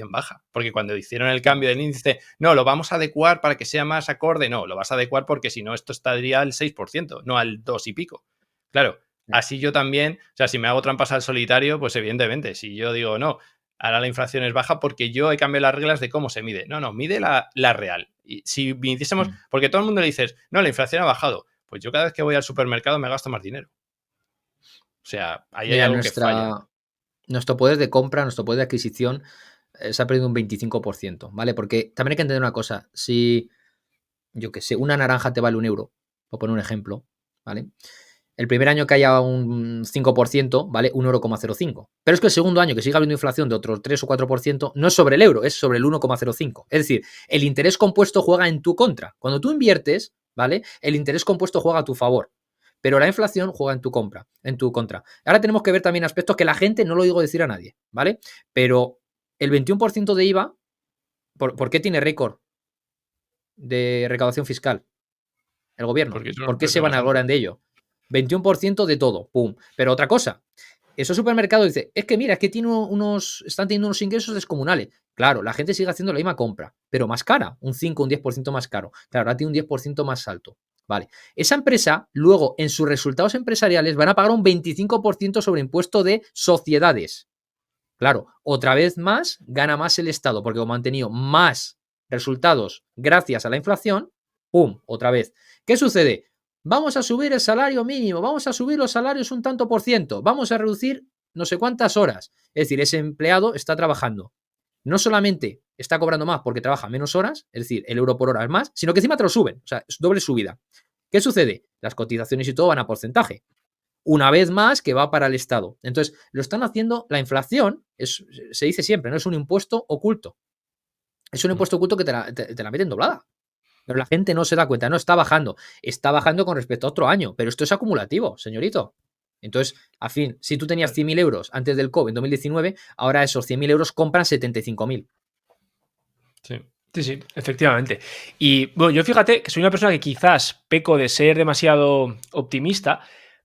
baja. Porque cuando hicieron el cambio del índice, no, lo vamos a adecuar para que sea más acorde. No, lo vas a adecuar porque si no, esto estaría al 6%, no al 2 y pico. Claro, así yo también, o sea, si me hago trampas al solitario, pues evidentemente, si yo digo, no, ahora la inflación es baja porque yo he cambiado las reglas de cómo se mide. No, mide la real. Y si midiésemos, porque todo el mundo le dices, no, la inflación ha bajado. Pues yo cada vez que voy al supermercado me gasto más dinero. O sea, ahí hay algo que falla. Nuestro poder de compra, nuestro poder de adquisición se ha perdido un 25%, ¿vale? Porque también hay que entender una cosa. Si, yo qué sé, una naranja te vale 1 euro, por poner un ejemplo, ¿vale? El primer año que haya un 5%, vale 1,05 €. Pero es que el segundo año que siga habiendo inflación de otro 3 o 4%, no es sobre el euro, es sobre el 1,05. Es decir, el interés compuesto juega en tu contra. Cuando tú inviertes, ¿vale? El interés compuesto juega a tu favor. Pero la inflación juega en tu contra. Ahora tenemos que ver también aspectos que la gente no lo digo decir a nadie, ¿vale? Pero el 21% de IVA, ¿por qué tiene récord de recaudación fiscal el gobierno? ¿Por qué se vanaglorian de ello? 21% de todo, pum. Pero otra cosa, esos supermercados dicen, es que mira, es que están teniendo unos ingresos descomunales. Claro, la gente sigue haciendo la misma compra, pero más cara, un 5, un 10% más caro. Claro, ahora tiene un 10% más alto. Vale. Esa empresa, luego, en sus resultados empresariales, van a pagar un 25% sobre impuesto de sociedades. Claro, otra vez más, gana más el Estado, porque como han tenido más resultados gracias a la inflación, ¡pum! Otra vez. ¿Qué sucede? Vamos a subir el salario mínimo, vamos a subir los salarios un tanto por ciento, vamos a reducir no sé cuántas horas. Es decir, ese empleado está trabajando. No solamente está cobrando más porque trabaja menos horas, es decir, el euro por hora es más, sino que encima te lo suben, o sea, es doble subida. ¿Qué sucede? Las cotizaciones y todo van a porcentaje. Una vez más que va para el Estado. Entonces, lo están haciendo, la inflación, se dice siempre, no es un impuesto oculto. Es un impuesto oculto que te la meten doblada. Pero la gente no se da cuenta, no está bajando. Está bajando con respecto a otro año, pero esto es acumulativo, señorito. Entonces, a fin, si tú tenías 100.000 euros antes del COVID en 2019, ahora esos 100.000 euros compran 75.000. Sí, efectivamente. Y bueno, yo fíjate que soy una persona que quizás peco de ser demasiado optimista,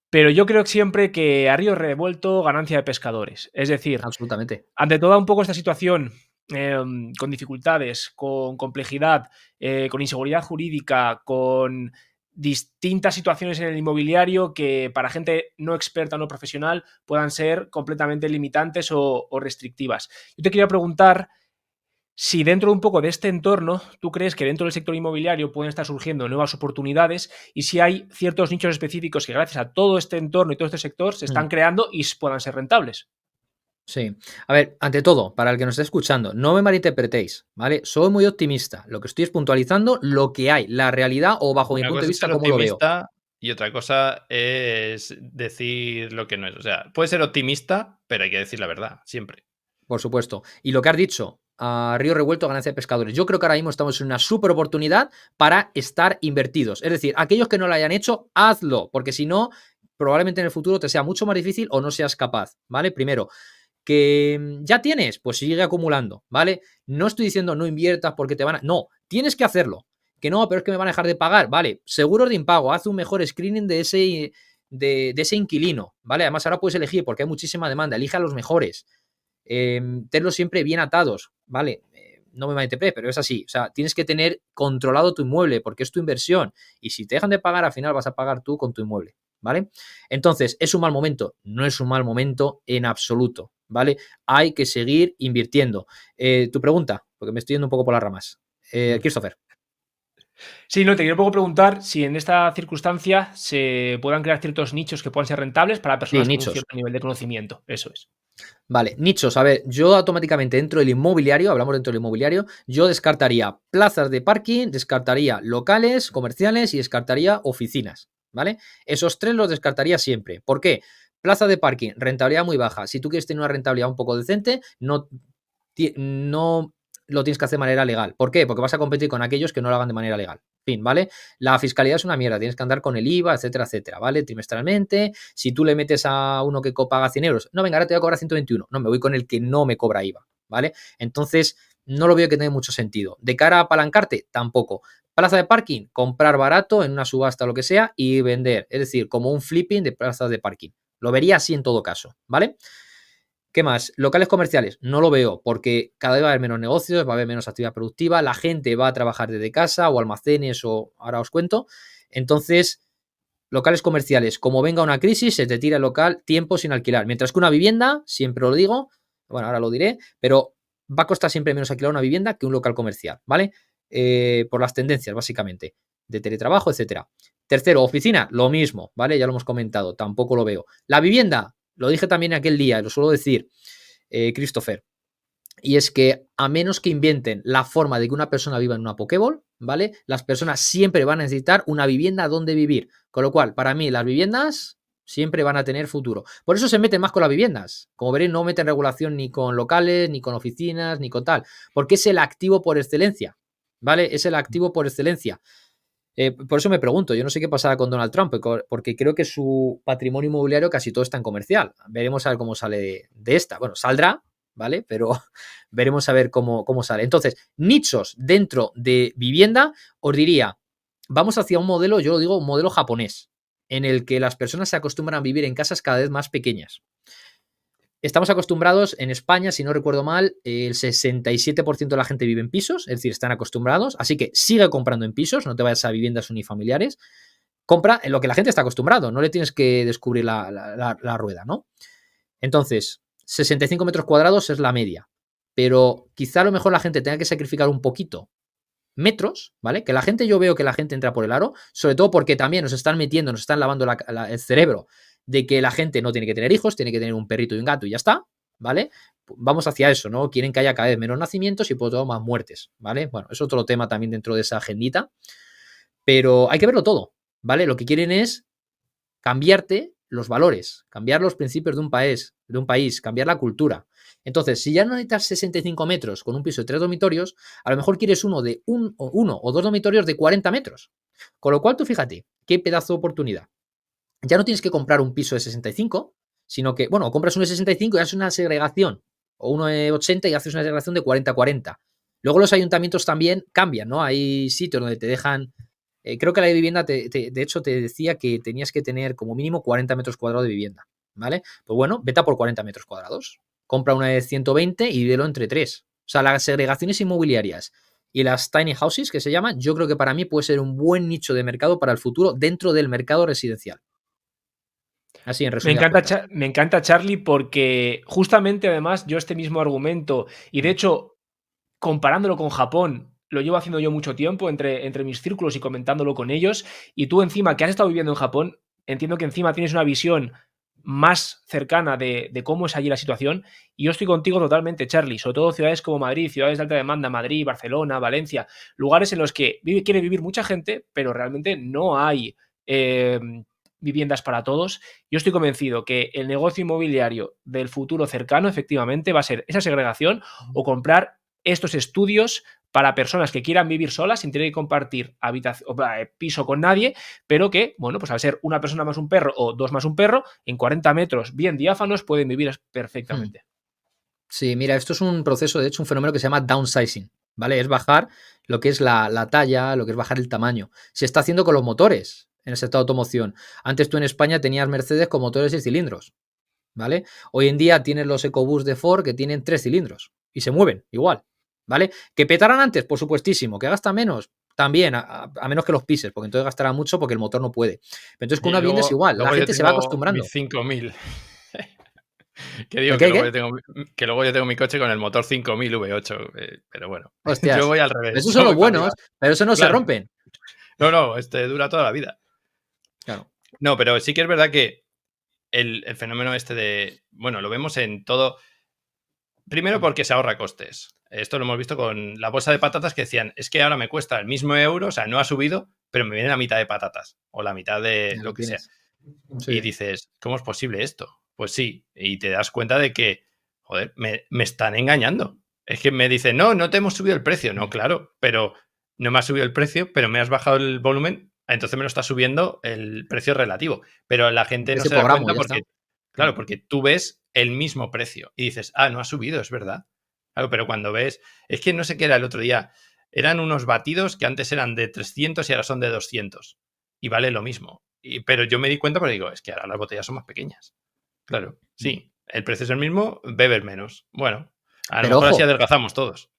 pero yo creo siempre que a río revuelto, ganancia de pescadores. Es decir, absolutamente, ante toda un poco esta situación con dificultades, con complejidad, con inseguridad jurídica, con distintas situaciones en el inmobiliario que para gente no experta o no profesional puedan ser completamente limitantes o restrictivas. Yo te quería preguntar si dentro de un poco de este entorno tú crees que dentro del sector inmobiliario pueden estar surgiendo nuevas oportunidades y si hay ciertos nichos específicos que gracias a todo este entorno y todo este sector se están creando y puedan ser rentables. Sí. A ver, ante todo, para el que nos esté escuchando, no me malinterpretéis, ¿vale? Soy muy optimista. Lo que estoy es puntualizando lo que hay, la realidad o bajo mi punto de vista, cómo lo veo. Y otra cosa es decir lo que no es. O sea, puede ser optimista, pero hay que decir la verdad, siempre. Por supuesto. Y lo que has dicho, a río revuelto, ganancia de pescadores. Yo creo que ahora mismo estamos en una super oportunidad para estar invertidos. Es decir, aquellos que no lo hayan hecho, hazlo, porque si no, probablemente en el futuro te sea mucho más difícil o no seas capaz, ¿vale? Primero, que ya tienes, pues sigue acumulando, ¿vale? No estoy diciendo no inviertas porque te van a... No, tienes que hacerlo. Que no, pero es que me van a dejar de pagar, ¿vale? Seguros de impago, haz un mejor screening de ese inquilino, ¿vale? Además ahora puedes elegir porque hay muchísima demanda, elige a los mejores. Tenlos siempre bien atados, ¿vale? No me malinterpretes, pero es así. O sea, tienes que tener controlado tu inmueble porque es tu inversión. Y si te dejan de pagar, al final vas a pagar tú con tu inmueble, ¿vale? Entonces, ¿es un mal momento? No es un mal momento en absoluto, ¿vale? Hay que seguir invirtiendo. Tu pregunta, porque me estoy yendo un poco por las ramas. Christopher. Sí, no, te quiero un poco preguntar si en esta circunstancia se puedan crear ciertos nichos que puedan ser rentables para personas con un cierto nivel de conocimiento. Eso es. Vale, nichos. A ver, yo automáticamente dentro del inmobiliario, hablamos dentro del inmobiliario, yo descartaría plazas de parking, descartaría locales, comerciales y descartaría oficinas, ¿vale? Esos tres los descartaría siempre. ¿Por qué? Plaza de parking, rentabilidad muy baja. Si tú quieres tener una rentabilidad un poco decente, no lo tienes que hacer de manera legal. ¿Por qué? Porque vas a competir con aquellos que no lo hagan de manera legal. Fin, ¿vale? La fiscalidad es una mierda, tienes que andar con el IVA, etcétera, etcétera, ¿vale? Trimestralmente, si tú le metes a uno que paga 100 euros, no, venga, ahora te voy a cobrar 121, no, me voy con el que no me cobra IVA, ¿vale? Entonces, no lo veo que tenga mucho sentido. De cara a apalancarte, tampoco. Plaza de parking, comprar barato en una subasta o lo que sea y vender. Es decir, como un flipping de plazas de parking. Lo vería así en todo caso, ¿vale? ¿Qué más? Locales comerciales, no lo veo porque cada vez va a haber menos negocios, va a haber menos actividad productiva, la gente va a trabajar desde casa o almacenes o ahora os cuento. Entonces, locales comerciales, como venga una crisis, se te tira el local tiempo sin alquilar. Mientras que una vivienda, siempre lo digo, bueno, ahora lo diré, pero va a costar siempre menos alquilar una vivienda que un local comercial, ¿vale? Por las tendencias, básicamente, de teletrabajo, etcétera. Tercero, oficina, lo mismo, ¿vale? Ya lo hemos comentado, tampoco lo veo. La vivienda, lo dije también aquel día, y lo suelo decir, Christopher, y es que a menos que inventen la forma de que una persona viva en una Pokéball, ¿vale? Las personas siempre van a necesitar una vivienda donde vivir. Con lo cual, para mí, las viviendas siempre van a tener futuro. Por eso se meten más con las viviendas. Como veréis, no meten regulación ni con locales, ni con oficinas, ni con tal. Porque es el activo por excelencia, ¿vale? Es el activo por excelencia. Por eso me pregunto, yo no sé qué pasará con Donald Trump, porque creo que su patrimonio inmobiliario casi todo está en comercial. Veremos a ver cómo sale de esta. Bueno, saldrá, ¿vale? Pero veremos a ver cómo sale. Entonces, nichos dentro de vivienda, os diría, vamos hacia un modelo, yo lo digo, un modelo japonés, en el que las personas se acostumbran a vivir en casas cada vez más pequeñas. Estamos acostumbrados en España, si no recuerdo mal, el 67% de la gente vive en pisos, es decir, están acostumbrados, así que sigue comprando en pisos, no te vayas a viviendas unifamiliares, compra en lo que la gente está acostumbrado, no le tienes que descubrir la rueda, ¿no? Entonces, 65 metros cuadrados es la media, pero quizá a lo mejor la gente tenga que sacrificar un poquito metros, ¿vale? Que la gente, yo veo que la gente entra por el aro, sobre todo porque también nos están metiendo, nos están lavando el cerebro de que la gente no tiene que tener hijos, tiene que tener un perrito y un gato y ya está, ¿vale? Vamos hacia eso, ¿no? Quieren que haya cada vez menos nacimientos y por todo más muertes, ¿vale? Bueno, es otro tema también dentro de esa agendita, pero hay que verlo todo, ¿vale? Lo que quieren es cambiarte los valores, cambiar los principios de un país, cambiar la cultura. Entonces, si ya no necesitas 65 metros con un piso de 3 dormitorios, a lo mejor quieres uno o dos dormitorios de 40 metros. Con lo cual, tú fíjate, qué pedazo de oportunidad. Ya no tienes que comprar un piso de 65, sino que, bueno, compras uno de 65 y haces una segregación, o uno de 80 y haces una segregación de 40-40. Luego los ayuntamientos también cambian, ¿no? Hay sitios donde te dejan creo que la vivienda, de hecho, te decía que tenías que tener como mínimo 40 metros cuadrados de vivienda, ¿vale? Pues bueno, vete a por 40 metros cuadrados. Compra una de 120 y dídelo entre 3. O sea, las segregaciones inmobiliarias y las tiny houses, que se llaman, yo creo que para mí puede ser un buen nicho de mercado para el futuro dentro del mercado residencial. Así, en resumidas cuentas. Me encanta Charlie porque justamente además yo este mismo argumento y de hecho comparándolo con Japón lo llevo haciendo yo mucho tiempo entre mis círculos y comentándolo con ellos y tú encima que has estado viviendo en Japón entiendo que encima tienes una visión más cercana de cómo es allí la situación y yo estoy contigo totalmente Charlie, sobre todo ciudades como Madrid, ciudades de alta demanda, Madrid, Barcelona, Valencia, lugares en los que quiere vivir mucha gente pero realmente no hay viviendas para todos. Yo estoy convencido que el negocio inmobiliario del futuro cercano efectivamente va a ser esa segregación o comprar estos estudios para personas que quieran vivir solas sin tener que compartir piso con nadie, pero que, bueno, pues al ser una persona más un perro o dos más un perro, en 40 metros bien diáfanos pueden vivir perfectamente. Sí, mira, esto es un proceso, de hecho, un fenómeno que se llama downsizing, ¿vale? Es bajar lo que es la talla, lo que es bajar el tamaño. Se está haciendo con los motores en el sector de automoción. Antes tú en España tenías Mercedes con motores de 6 cilindros, ¿vale? Hoy en día tienes los EcoBoost de Ford que tienen 3 cilindros y se mueven igual, ¿vale? ¿Que petarán antes? Por supuestísimo. ¿Que gastan menos? También, a menos que los pises, porque entonces gastará mucho porque el motor no puede. Pero entonces con Y una vivienda es igual, la luego yo gente se va tengo mi acostumbrando. 5000. Que ¿El digo qué, que el luego, qué? que luego yo tengo mi coche con el motor 5000 V8, pero bueno, yo Hostias, voy al revés, esos yo son los voy para arriba. buenos, pero esos no se Claro, rompen. no, dura toda la vida. Claro. No, pero sí que es verdad que el fenómeno este de, bueno, lo vemos en todo, primero porque se ahorra costes. Esto lo hemos visto con la bolsa de patatas que decían, es que ahora me cuesta el mismo euro, o sea, no ha subido, pero me viene la mitad de patatas o la mitad de Ya lo lo que sea. tienes. Y Sí. dices, ¿cómo es posible esto? Pues sí, y te das cuenta de que, joder, me están engañando. Es que me dicen, no te hemos subido el precio. No, claro, pero no me has subido el precio, pero me has bajado el volumen, entonces me lo está subiendo el precio relativo. Pero la El gente no precio se por da gramo, cuenta ya está. porque, claro, porque tú ves el mismo precio y dices, no ha subido, es verdad. Claro, pero cuando ves, es que no sé qué era el otro día, eran unos batidos que antes eran de 300 y ahora son de 200 y vale lo mismo. Pero yo me di cuenta porque digo, es que ahora las botellas son más pequeñas. Claro, sí, el precio es el mismo, bebes menos. Bueno, a lo Pero mejor así ojo, adelgazamos todos.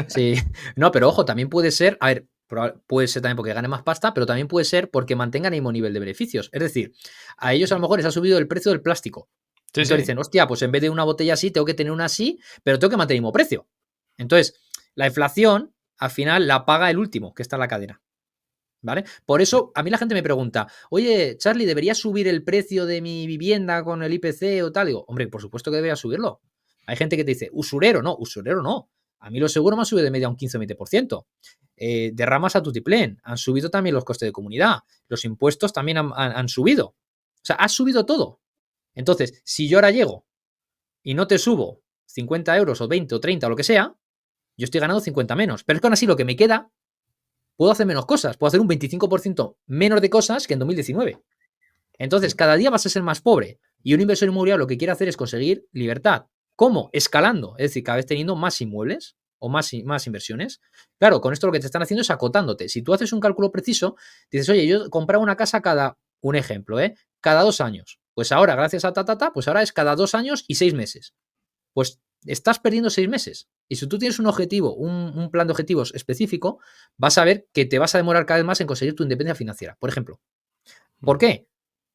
sí, no, pero ojo, también puede ser, a ver, puede ser también porque gane más pasta, pero también puede ser porque mantengan el mismo nivel de beneficios. Es decir, a ellos a lo mejor les ha subido el precio del plástico. Sí, Entonces sí. dicen, hostia, pues en vez de una botella así, tengo que tener una así, pero tengo que mantener el mismo precio. Entonces, la inflación, al final, la paga el último, que está en la cadena. ¿Vale? Por eso, a mí la gente me pregunta, oye, Charlie, ¿debería subir el precio de mi vivienda con el IPC o tal? Digo, hombre, por supuesto que debería subirlo. Hay gente que te dice, usurero no. A mí los seguros me han subido de media un 15 o 20%. Derramas a tutiplén. Han subido también los costes de comunidad. Los impuestos también han subido. O sea, ha subido todo. Entonces, si yo ahora llego y no te subo 50 euros o 20 o 30 o lo que sea, yo estoy ganando 50 menos. Pero es que aún así lo que me queda, puedo hacer menos cosas. Puedo hacer un 25% menos de cosas que en 2019. Entonces, cada día vas a ser más pobre. Y un inversor inmobiliario lo que quiere hacer es conseguir libertad. ¿Cómo? Escalando. Es decir, cada vez teniendo más inmuebles o más inversiones. Claro, con esto lo que te están haciendo es acotándote. Si tú haces un cálculo preciso, dices, oye, yo compraba una casa cada, un ejemplo, cada 2 años. Pues ahora, gracias a pues ahora es cada 2 años y 6 meses. Pues estás perdiendo 6 meses. Y si tú tienes un objetivo, un plan de objetivos específico, vas a ver que te vas a demorar cada vez más en conseguir tu independencia financiera, por ejemplo. ¿Por qué?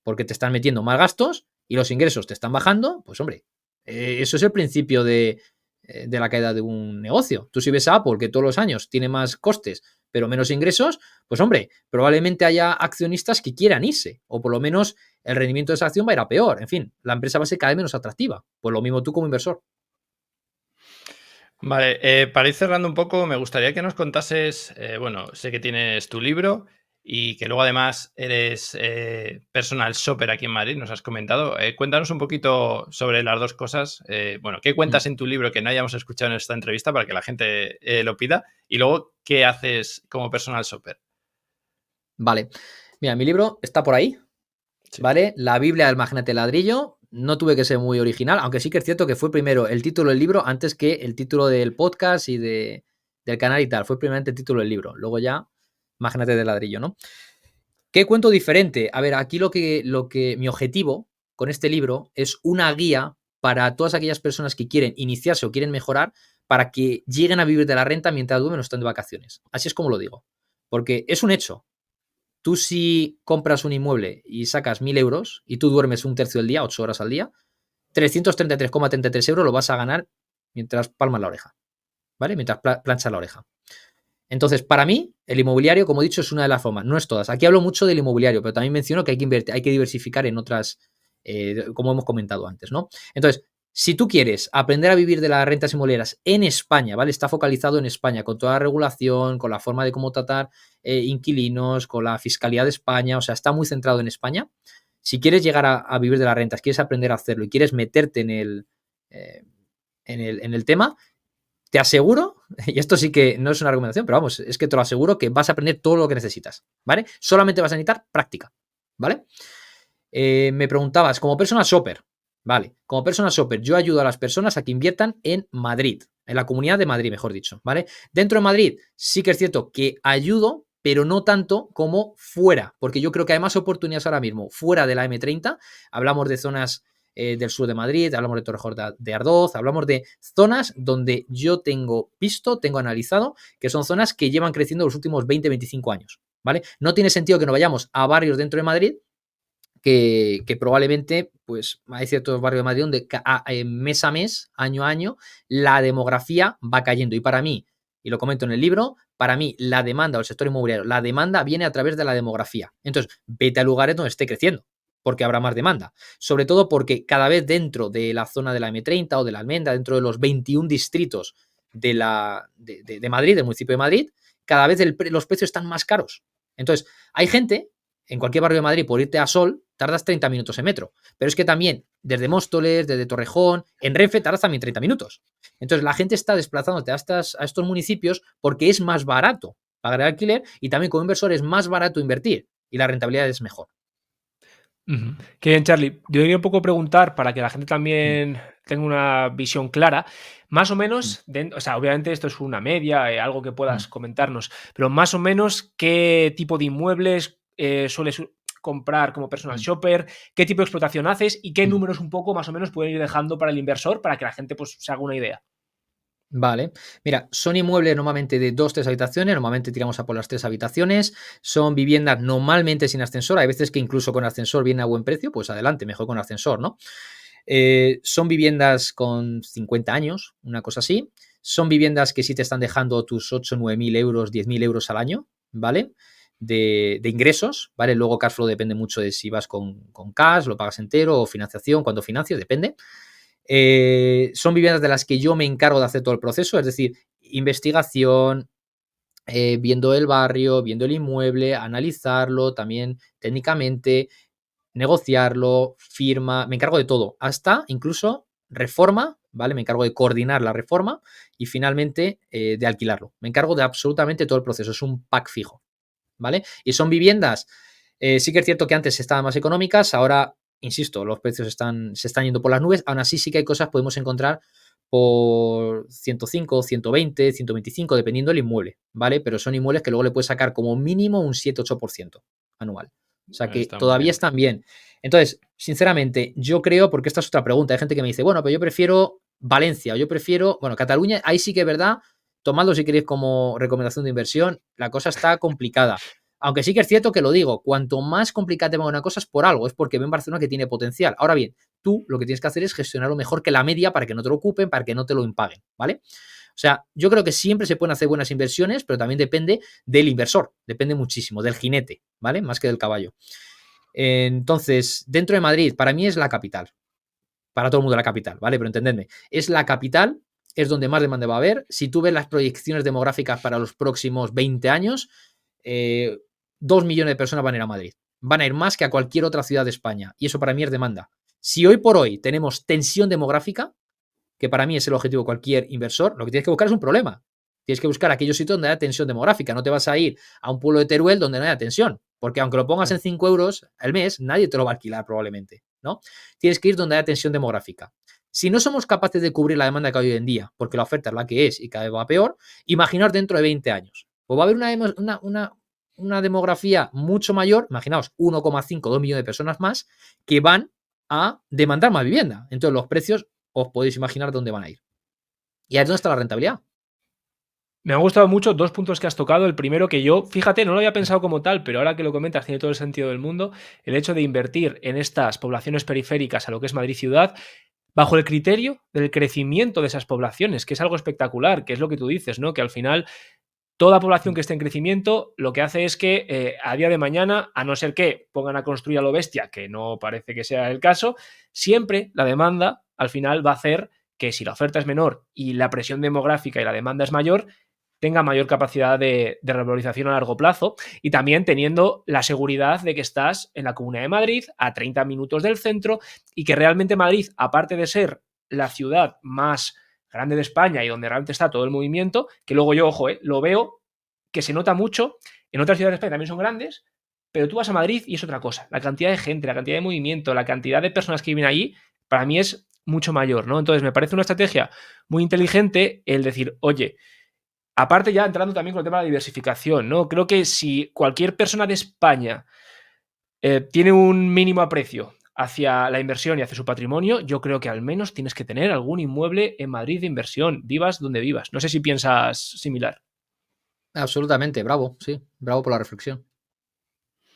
Porque te están metiendo más gastos y los ingresos te están bajando. Pues hombre, eso es el principio de la caída de un negocio. Tú si ves a Apple, que todos los años tiene más costes, pero menos ingresos, pues hombre, probablemente haya accionistas que quieran irse, o por lo menos el rendimiento de esa acción va a ir a peor. En fin, la empresa va a ser cada vez menos atractiva. Pues lo mismo tú como inversor. Vale, para ir cerrando un poco, me gustaría que nos contases, bueno, sé que tienes tu libro y que luego además eres personal shopper aquí en Madrid, nos has comentado. Cuéntanos un poquito sobre las dos cosas. Bueno, ¿qué cuentas en tu libro que no hayamos escuchado en esta entrevista para que la gente lo pida? Y luego, ¿qué haces como personal shopper? Vale. Mira, mi libro está por ahí, Sí. ¿vale? La Biblia del Magnate Ladrillo. No tuve que ser muy original, aunque sí que es cierto que fue primero el título del libro antes que el título del podcast y del canal y tal. Fue primeramente el título del libro. Luego ya, Magnate de Ladrillo, ¿no? ¿Qué cuento diferente? A ver, aquí lo que mi objetivo con este libro es una guía para todas aquellas personas que quieren iniciarse o quieren mejorar para que lleguen a vivir de la renta mientras duermen o están de vacaciones. Así es como lo digo. Porque es un hecho. Tú si compras un inmueble y sacas 1.000 euros y tú duermes un tercio del día, 8 horas al día, 333,33 euros lo vas a ganar mientras palmas la oreja, ¿vale? Mientras planchas la oreja. Entonces, para mí, el inmobiliario, como he dicho, es una de las formas, no es todas. Aquí hablo mucho del inmobiliario, pero también menciono que hay que invertir, hay que diversificar en otras, como hemos comentado antes, ¿no? Entonces, si tú quieres aprender a vivir de las rentas inmobiliarias en España, ¿vale? Está focalizado en España, con toda la regulación, con la forma de cómo tratar inquilinos, con la fiscalidad de España, o sea, está muy centrado en España. Si quieres llegar a vivir de las rentas, quieres aprender a hacerlo y quieres meterte eh, en el tema, te aseguro, y esto sí que no es una recomendación, pero vamos, es que te lo aseguro que vas a aprender todo lo que necesitas, ¿vale? Solamente vas a necesitar práctica, ¿vale? Me preguntabas, como personal shopper, ¿vale? Como personal shopper, yo ayudo a las personas a que inviertan en Madrid, en la comunidad de Madrid, mejor dicho, ¿vale? Dentro de Madrid sí que es cierto que ayudo, pero no tanto como fuera, porque yo creo que hay más oportunidades ahora mismo fuera de la M30. Hablamos de zonas del sur de Madrid, hablamos de Torrejón de Ardoz, hablamos de zonas donde yo tengo visto, tengo analizado, que son zonas que llevan creciendo los últimos 20-25 años, ¿vale? No tiene sentido que nos vayamos a barrios dentro de Madrid que probablemente, pues hay ciertos barrios de Madrid donde mes a mes, año a año, la demografía va cayendo. Y para mí, y lo comento en el libro, para mí la demanda o el sector inmobiliario, la demanda viene a través de la demografía. Entonces, vete a lugares donde esté creciendo, porque habrá más demanda. Sobre todo porque cada vez dentro de la zona de la M30 o de la Almenda, dentro de los 21 distritos de Madrid, del municipio de Madrid, cada vez los precios están más caros. Entonces, hay gente en cualquier barrio de Madrid, por irte a Sol, tardas 30 minutos en metro. Pero es que también, desde Móstoles, desde Torrejón, en Renfe, tardas también 30 minutos. Entonces, la gente está desplazándote a estos municipios porque es más barato pagar el alquiler y también como inversor es más barato invertir y la rentabilidad es mejor. Ujú. Qué bien, Charlie. Yo quería un poco preguntar para que la gente también tenga una visión clara. Más o Mm, menos, o sea, obviamente esto es una media, algo que puedas mm, comentarnos, pero más o menos qué tipo de inmuebles sueles comprar como personal mm, shopper, qué tipo de explotación haces y qué mm. números un poco más o menos pueden ir dejando para el inversor para que la gente pues se haga una idea. Vale. Mira, son inmuebles normalmente de 2, 3 habitaciones, normalmente tiramos a por las 3 habitaciones, son viviendas normalmente sin ascensor, hay veces que incluso con ascensor viene a buen precio, pues adelante, mejor con ascensor, ¿no? Son viviendas con 50 años, una cosa así. Son viviendas que sí te están dejando tus 8, 9.000 euros, 10.000 euros al año, ¿vale? De ingresos, ¿vale? Luego cash flow depende mucho de si vas con cash, lo pagas entero o financiación, cuando financias, depende. Son viviendas de las que yo me encargo de hacer todo el proceso, es decir, investigación, viendo el barrio, viendo el inmueble, analizarlo también técnicamente, negociarlo, firma, me encargo de todo, hasta incluso reforma, ¿vale? Me encargo de coordinar la reforma y finalmente de alquilarlo. Me encargo de absolutamente todo el proceso, es un pack fijo, ¿vale? Y son viviendas, sí que es cierto que antes estaban más económicas, ahora, insisto, los precios se están yendo por las nubes, aún así sí que hay cosas que podemos encontrar por 105, 120, 125, dependiendo del inmueble, ¿vale? Pero son inmuebles que luego le puedes sacar como mínimo un 7-8% anual. O sea que Está muy todavía bien. están bien. Entonces, sinceramente, yo creo, porque esta es otra pregunta, hay gente que me dice, bueno, pero yo prefiero Valencia, o yo prefiero, bueno, Cataluña, ahí sí que es verdad, tomadlo si queréis como recomendación de inversión, la cosa está complicada. Aunque sí que es cierto que lo digo, cuanto más complicada te va una cosa es por algo, es porque ven Barcelona que tiene potencial. Ahora bien, tú lo que tienes que hacer es gestionarlo mejor que la media para que no te lo ocupen, para que no te lo impaguen, ¿vale? O sea, yo creo que siempre se pueden hacer buenas inversiones, pero también depende del inversor, depende muchísimo, del jinete, ¿vale? Más que del caballo. Entonces, dentro de Madrid, para mí es la capital, para todo el mundo la capital, ¿vale? Pero entendedme, es la capital, es donde más demanda va a haber. Si tú ves las proyecciones demográficas para los próximos 20 años, 2 millones de personas van a ir a Madrid. Van a ir más que a cualquier otra ciudad de España. Y eso para mí es demanda. Si hoy por hoy tenemos tensión demográfica, que para mí es el objetivo de cualquier inversor, lo que tienes que buscar es un problema. Tienes que buscar aquellos sitios donde haya tensión demográfica. No te vas a ir a un pueblo de Teruel donde no haya tensión, porque aunque lo pongas en 5 euros al mes, nadie te lo va a alquilar probablemente, ¿no? Tienes que ir donde haya tensión demográfica. Si no somos capaces de cubrir la demanda que hay hoy en día, porque la oferta es la que es y cada vez va peor, imaginaos dentro de 20 años. Pues va a haber una demografía mucho mayor, imaginaos 1,5, 2 millones de personas más, que van a demandar más vivienda. Entonces los precios os podéis imaginar dónde van a ir. Y ahí es donde está la rentabilidad. Me han gustado mucho dos puntos que has tocado. El primero que yo, fíjate, no lo había pensado como tal, pero ahora que lo comentas tiene todo el sentido del mundo. El hecho de invertir en estas poblaciones periféricas a lo que es Madrid ciudad, bajo el criterio del crecimiento de esas poblaciones, que es algo espectacular, que es lo que tú dices, ¿no? Que al final toda población que esté en crecimiento lo que hace es que a día de mañana, a no ser que pongan a construir a lo bestia, que no parece que sea el caso, siempre la demanda al final va a hacer que si la oferta es menor y la presión demográfica y la demanda es mayor, tenga mayor capacidad de revalorización a largo plazo y también teniendo la seguridad de que estás en la Comunidad de Madrid a 30 minutos del centro y que realmente Madrid, aparte de ser la ciudad más grande de España y donde realmente está todo el movimiento, que luego yo, ojo, lo veo que se nota mucho, en otras ciudades de España también son grandes, pero tú vas a Madrid y es otra cosa. La cantidad de gente, la cantidad de movimiento, la cantidad de personas que viven allí, para mí es mucho mayor, ¿no? Entonces me parece una estrategia muy inteligente el decir, oye, aparte ya entrando también con el tema de la diversificación, ¿no? Creo que si cualquier persona de España tiene un mínimo aprecio hacia la inversión y hacia su patrimonio, yo creo que al menos tienes que tener algún inmueble en Madrid de inversión, vivas donde vivas. No sé si piensas similar. Absolutamente, bravo, sí, bravo por la reflexión.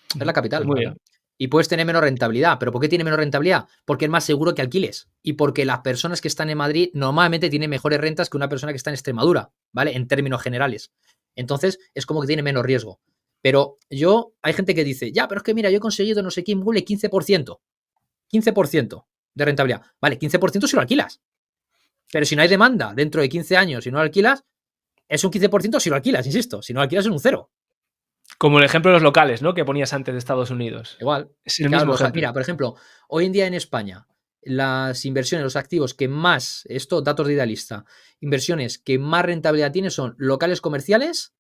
Es la Pues capital muy para mí. bien. Y puedes tener menos rentabilidad. ¿Pero por qué tiene menos rentabilidad? Porque es más seguro que alquiles. Y porque las personas que están en Madrid normalmente tienen mejores rentas que una persona que está en Extremadura, ¿vale? En términos generales. Entonces, es como que tiene menos riesgo. Pero hay gente que dice, ya, pero es que mira, yo he conseguido no sé qué inmueble 15%. 15% de rentabilidad. Vale, 15% si lo alquilas. Pero si no hay demanda dentro de 15 años y no lo alquilas, es un 15% si lo alquilas, insisto. Si no lo alquilas es un cero. Como el ejemplo de los locales, ¿no? Que ponías antes de Estados Unidos. Igual. Es el Claro, mismo ejemplo. mira, por ejemplo, hoy en día en España, las inversiones, los activos que más, esto, datos de Idealista, inversiones que más rentabilidad tienen son locales comerciales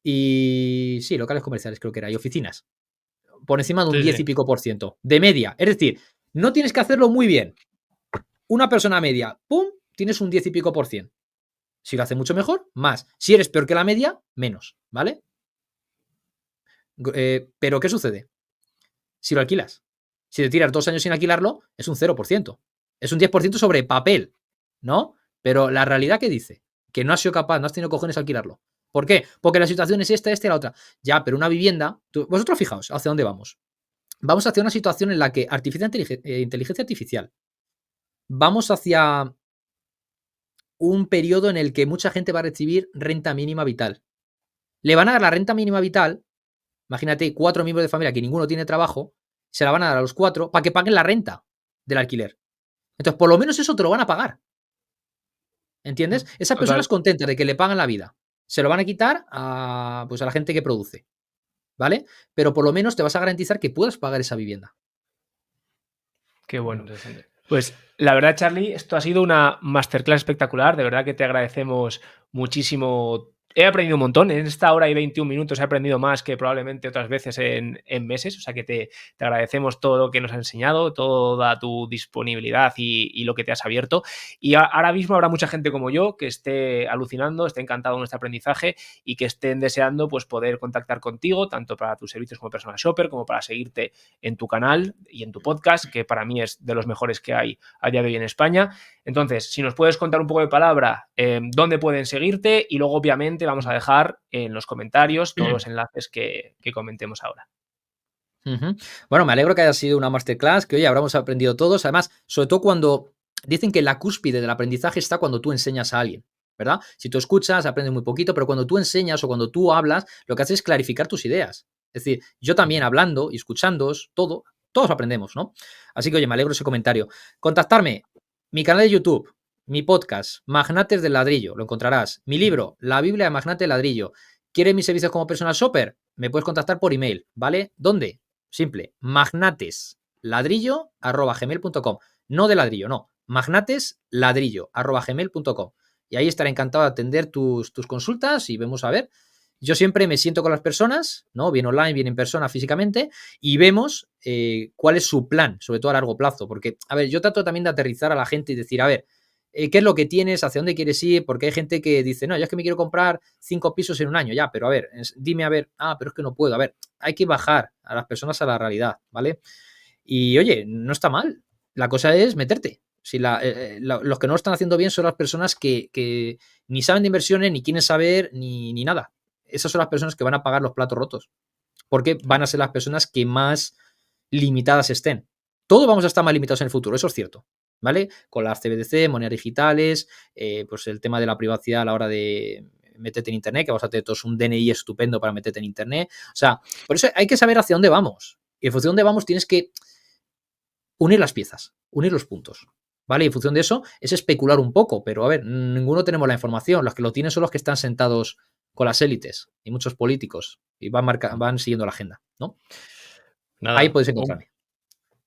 y, sí, locales comerciales creo que era, y oficinas. por encima de un Sí, 10 sí. y pico %, de media. Es decir, no tienes que hacerlo muy bien. Una persona media, ¡pum!, tienes un 10 y pico %. Si lo hace mucho mejor, más. Si eres peor que la media, menos, ¿vale? Pero ¿qué sucede? Si lo alquilas. Si te tiras 2 años sin alquilarlo, es un 0%. Es un 10% sobre papel, ¿no? Pero la realidad, ¿qué dice? Que no has sido capaz, no has tenido cojones de alquilarlo. ¿Por qué? Porque la situación es esta, y la otra. Ya, pero una vivienda, vosotros fijaos hacia dónde vamos. Vamos hacia una situación en la que inteligencia artificial. Vamos hacia un periodo en el que mucha gente va a recibir renta mínima vital. Le van a dar la renta mínima vital, imagínate 4 miembros de familia que ninguno tiene trabajo, se la van a dar a los 4 para que paguen la renta del alquiler. Entonces, por lo menos eso te lo van a pagar. ¿Entiendes? Esas personas Total. contentas de que le pagan la vida, se lo van a quitar a, pues a la gente que produce, ¿vale? Pero por lo menos te vas a garantizar que puedas pagar esa vivienda. Qué bueno. Interesante. Pues la verdad, Charlie, esto ha sido una masterclass espectacular. De verdad que te agradecemos muchísimo. He aprendido un montón. En esta hora y 21 minutos he aprendido más que probablemente otras veces en meses. O sea que te agradecemos todo lo que nos has enseñado, toda tu disponibilidad y lo que te has abierto. Y ahora mismo habrá mucha gente como yo que esté alucinando, esté encantado con este aprendizaje y que estén deseando pues, poder contactar contigo, tanto para tus servicios como personal shopper, como para seguirte en tu canal y en tu podcast, que para mí es de los mejores que hay a día de hoy en España. Entonces, si nos puedes contar un poco de palabra, dónde pueden seguirte, y luego obviamente vamos a dejar en los comentarios todos los enlaces que comentemos ahora. Bueno, me alegro que haya sido una masterclass, que hoy habremos aprendido todos. Además, sobre todo cuando dicen que la cúspide del aprendizaje está cuando tú enseñas a alguien, ¿verdad? Si tú escuchas, aprendes muy poquito, pero cuando tú enseñas o cuando tú hablas, lo que haces es clarificar tus ideas. Es decir, yo también hablando y escuchándoos, todos aprendemos, ¿no? Así que, oye, me alegro ese comentario. Contactarme, mi canal de YouTube, mi podcast, Magnates del Ladrillo, lo encontrarás. Mi libro, La Biblia de Magnate del Ladrillo. ¿Quieres mis servicios como personal shopper? Me puedes contactar por email, ¿vale? ¿Dónde? Simple, magnatesladrillo@gmail.com. No de ladrillo, no. magnatesladrillo@gmail.com. Y ahí estaré encantado de atender tus consultas y vemos a ver. Yo siempre me siento con las personas, ¿no? Bien online, bien en persona, físicamente, y vemos cuál es su plan, sobre todo a largo plazo. Porque, a ver, yo trato también de aterrizar a la gente y decir, a ver, ¿qué es lo que tienes? ¿Hacia dónde quieres ir? Porque hay gente que dice, no, yo es que me quiero comprar 5 pisos en un año, ya, pero a ver, dime a ver, pero es que no puedo. A ver, hay que bajar a las personas a la realidad, ¿vale? Y oye, no está mal. La cosa es meterte. Si los que no lo están haciendo bien son las personas que ni saben de inversiones, ni quieren saber, ni nada. Esas son las personas que van a pagar los platos rotos. Porque van a ser las personas que más limitadas estén. Todos vamos a estar más limitados en el futuro, eso es cierto. ¿Vale? Con las CBDC, monedas digitales, pues el tema de la privacidad a la hora de meterte en internet, que vamos a tener todos un DNI estupendo para meterte en internet. O sea, por eso hay que saber hacia dónde vamos. Y en función de dónde vamos tienes que unir las piezas, unir los puntos. ¿Vale? Y en función de eso es especular un poco, pero a ver, ninguno tenemos la información. Los que lo tienen son los que están sentados con las élites y muchos políticos y van siguiendo la agenda, ¿no? Nada, Ahí podéis encontrarme.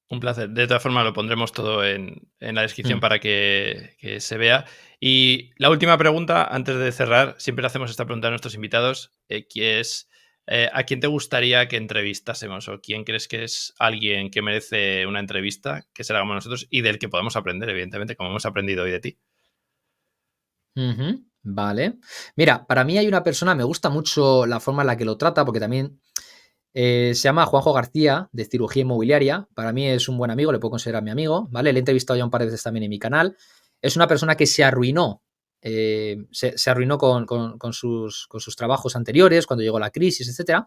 Un placer. De todas formas, lo pondremos todo en la descripción para que se vea. Y la última pregunta, antes de cerrar, siempre hacemos esta pregunta a nuestros invitados, que es ¿a quién te gustaría que entrevistásemos? ¿O quién crees que es alguien que merece una entrevista que se la hagamos nosotros y del que podamos aprender, evidentemente, como hemos aprendido hoy de ti? Vale. Mira, para mí hay una persona, me gusta mucho la forma en la que lo trata, porque también se llama Juanjo García, de Cirugía Inmobiliaria. Para mí es un buen amigo, le puedo considerar mi amigo, ¿vale? Le he entrevistado ya un par de veces también en mi canal. Es una persona que se arruinó, se arruinó con sus trabajos anteriores, cuando llegó la crisis, etcétera.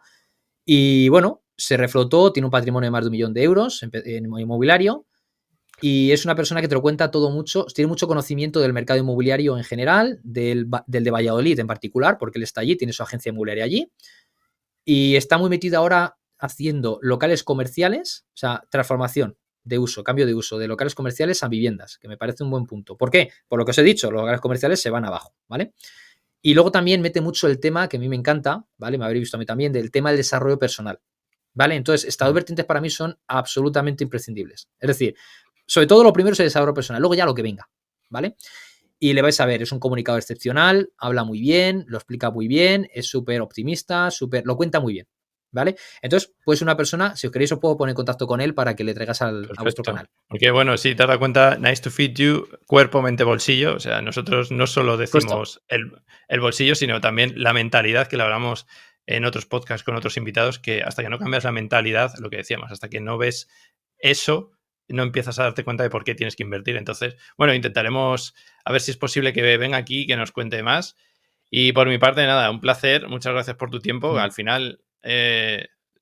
Y bueno, se reflotó, tiene un patrimonio de más de 1 millón de euros en inmobiliario. Y es una persona que te lo cuenta todo mucho, tiene mucho conocimiento del mercado inmobiliario en general, del de Valladolid en particular, porque él está allí, tiene su agencia inmobiliaria allí. Y está muy metido ahora haciendo locales comerciales, o sea, transformación de uso, cambio de uso de locales comerciales a viviendas, que me parece un buen punto. ¿Por qué? Por lo que os he dicho, los locales comerciales se van abajo, ¿vale? Y luego también mete mucho el tema, que a mí me encanta, ¿vale? Me habréis visto a mí también, del tema del desarrollo personal, ¿vale? Entonces, estas dos vertientes para mí son absolutamente imprescindibles. Es decir, sobre todo lo primero es el desarrollo personal, luego ya lo que venga, ¿vale? Y le vais a ver, es un comunicador excepcional, habla muy bien, lo explica muy bien, es súper optimista, lo cuenta muy bien, ¿vale? Entonces, pues una persona, si os queréis, os puedo poner en contacto con él para que le traigas a vuestro Perfecto. canal. Porque, bueno, si te has dado cuenta, nice to feed you, cuerpo, mente, bolsillo. O sea, nosotros no solo decimos el bolsillo, sino también la mentalidad, que lo hablamos en otros podcasts con otros invitados, que hasta que no cambias la mentalidad, lo que decíamos, hasta que no ves eso, no empiezas a darte cuenta de por qué tienes que invertir. Entonces, bueno, intentaremos a ver si es posible que venga aquí y que nos cuente más. Y por mi parte, nada, un placer. Muchas gracias por tu tiempo. Al final,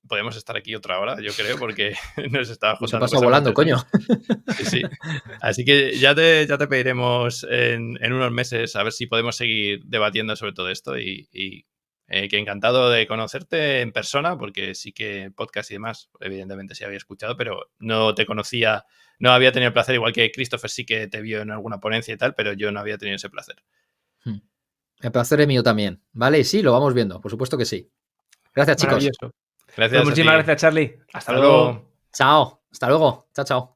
podemos estar aquí otra hora, yo creo, porque nos estaba Pues se juntando pasa cosas muy volando, coño. interesantes. Sí, sí. Así que ya te pediremos en unos meses a ver si podemos seguir debatiendo sobre todo esto y que encantado de conocerte en persona, porque sí que podcast y demás, evidentemente sí había escuchado, pero no te conocía, no había tenido el placer, igual que Christopher sí que te vio en alguna ponencia y tal, pero yo no había tenido ese placer. El placer es mío también, ¿vale? Sí, lo vamos viendo, por supuesto que sí. Gracias, chicos. Maravilloso. Gracias Pues a muchísimas ti. gracias, Charlie. Hasta Hasta luego. luego. Chao. Hasta luego. Chao, chao.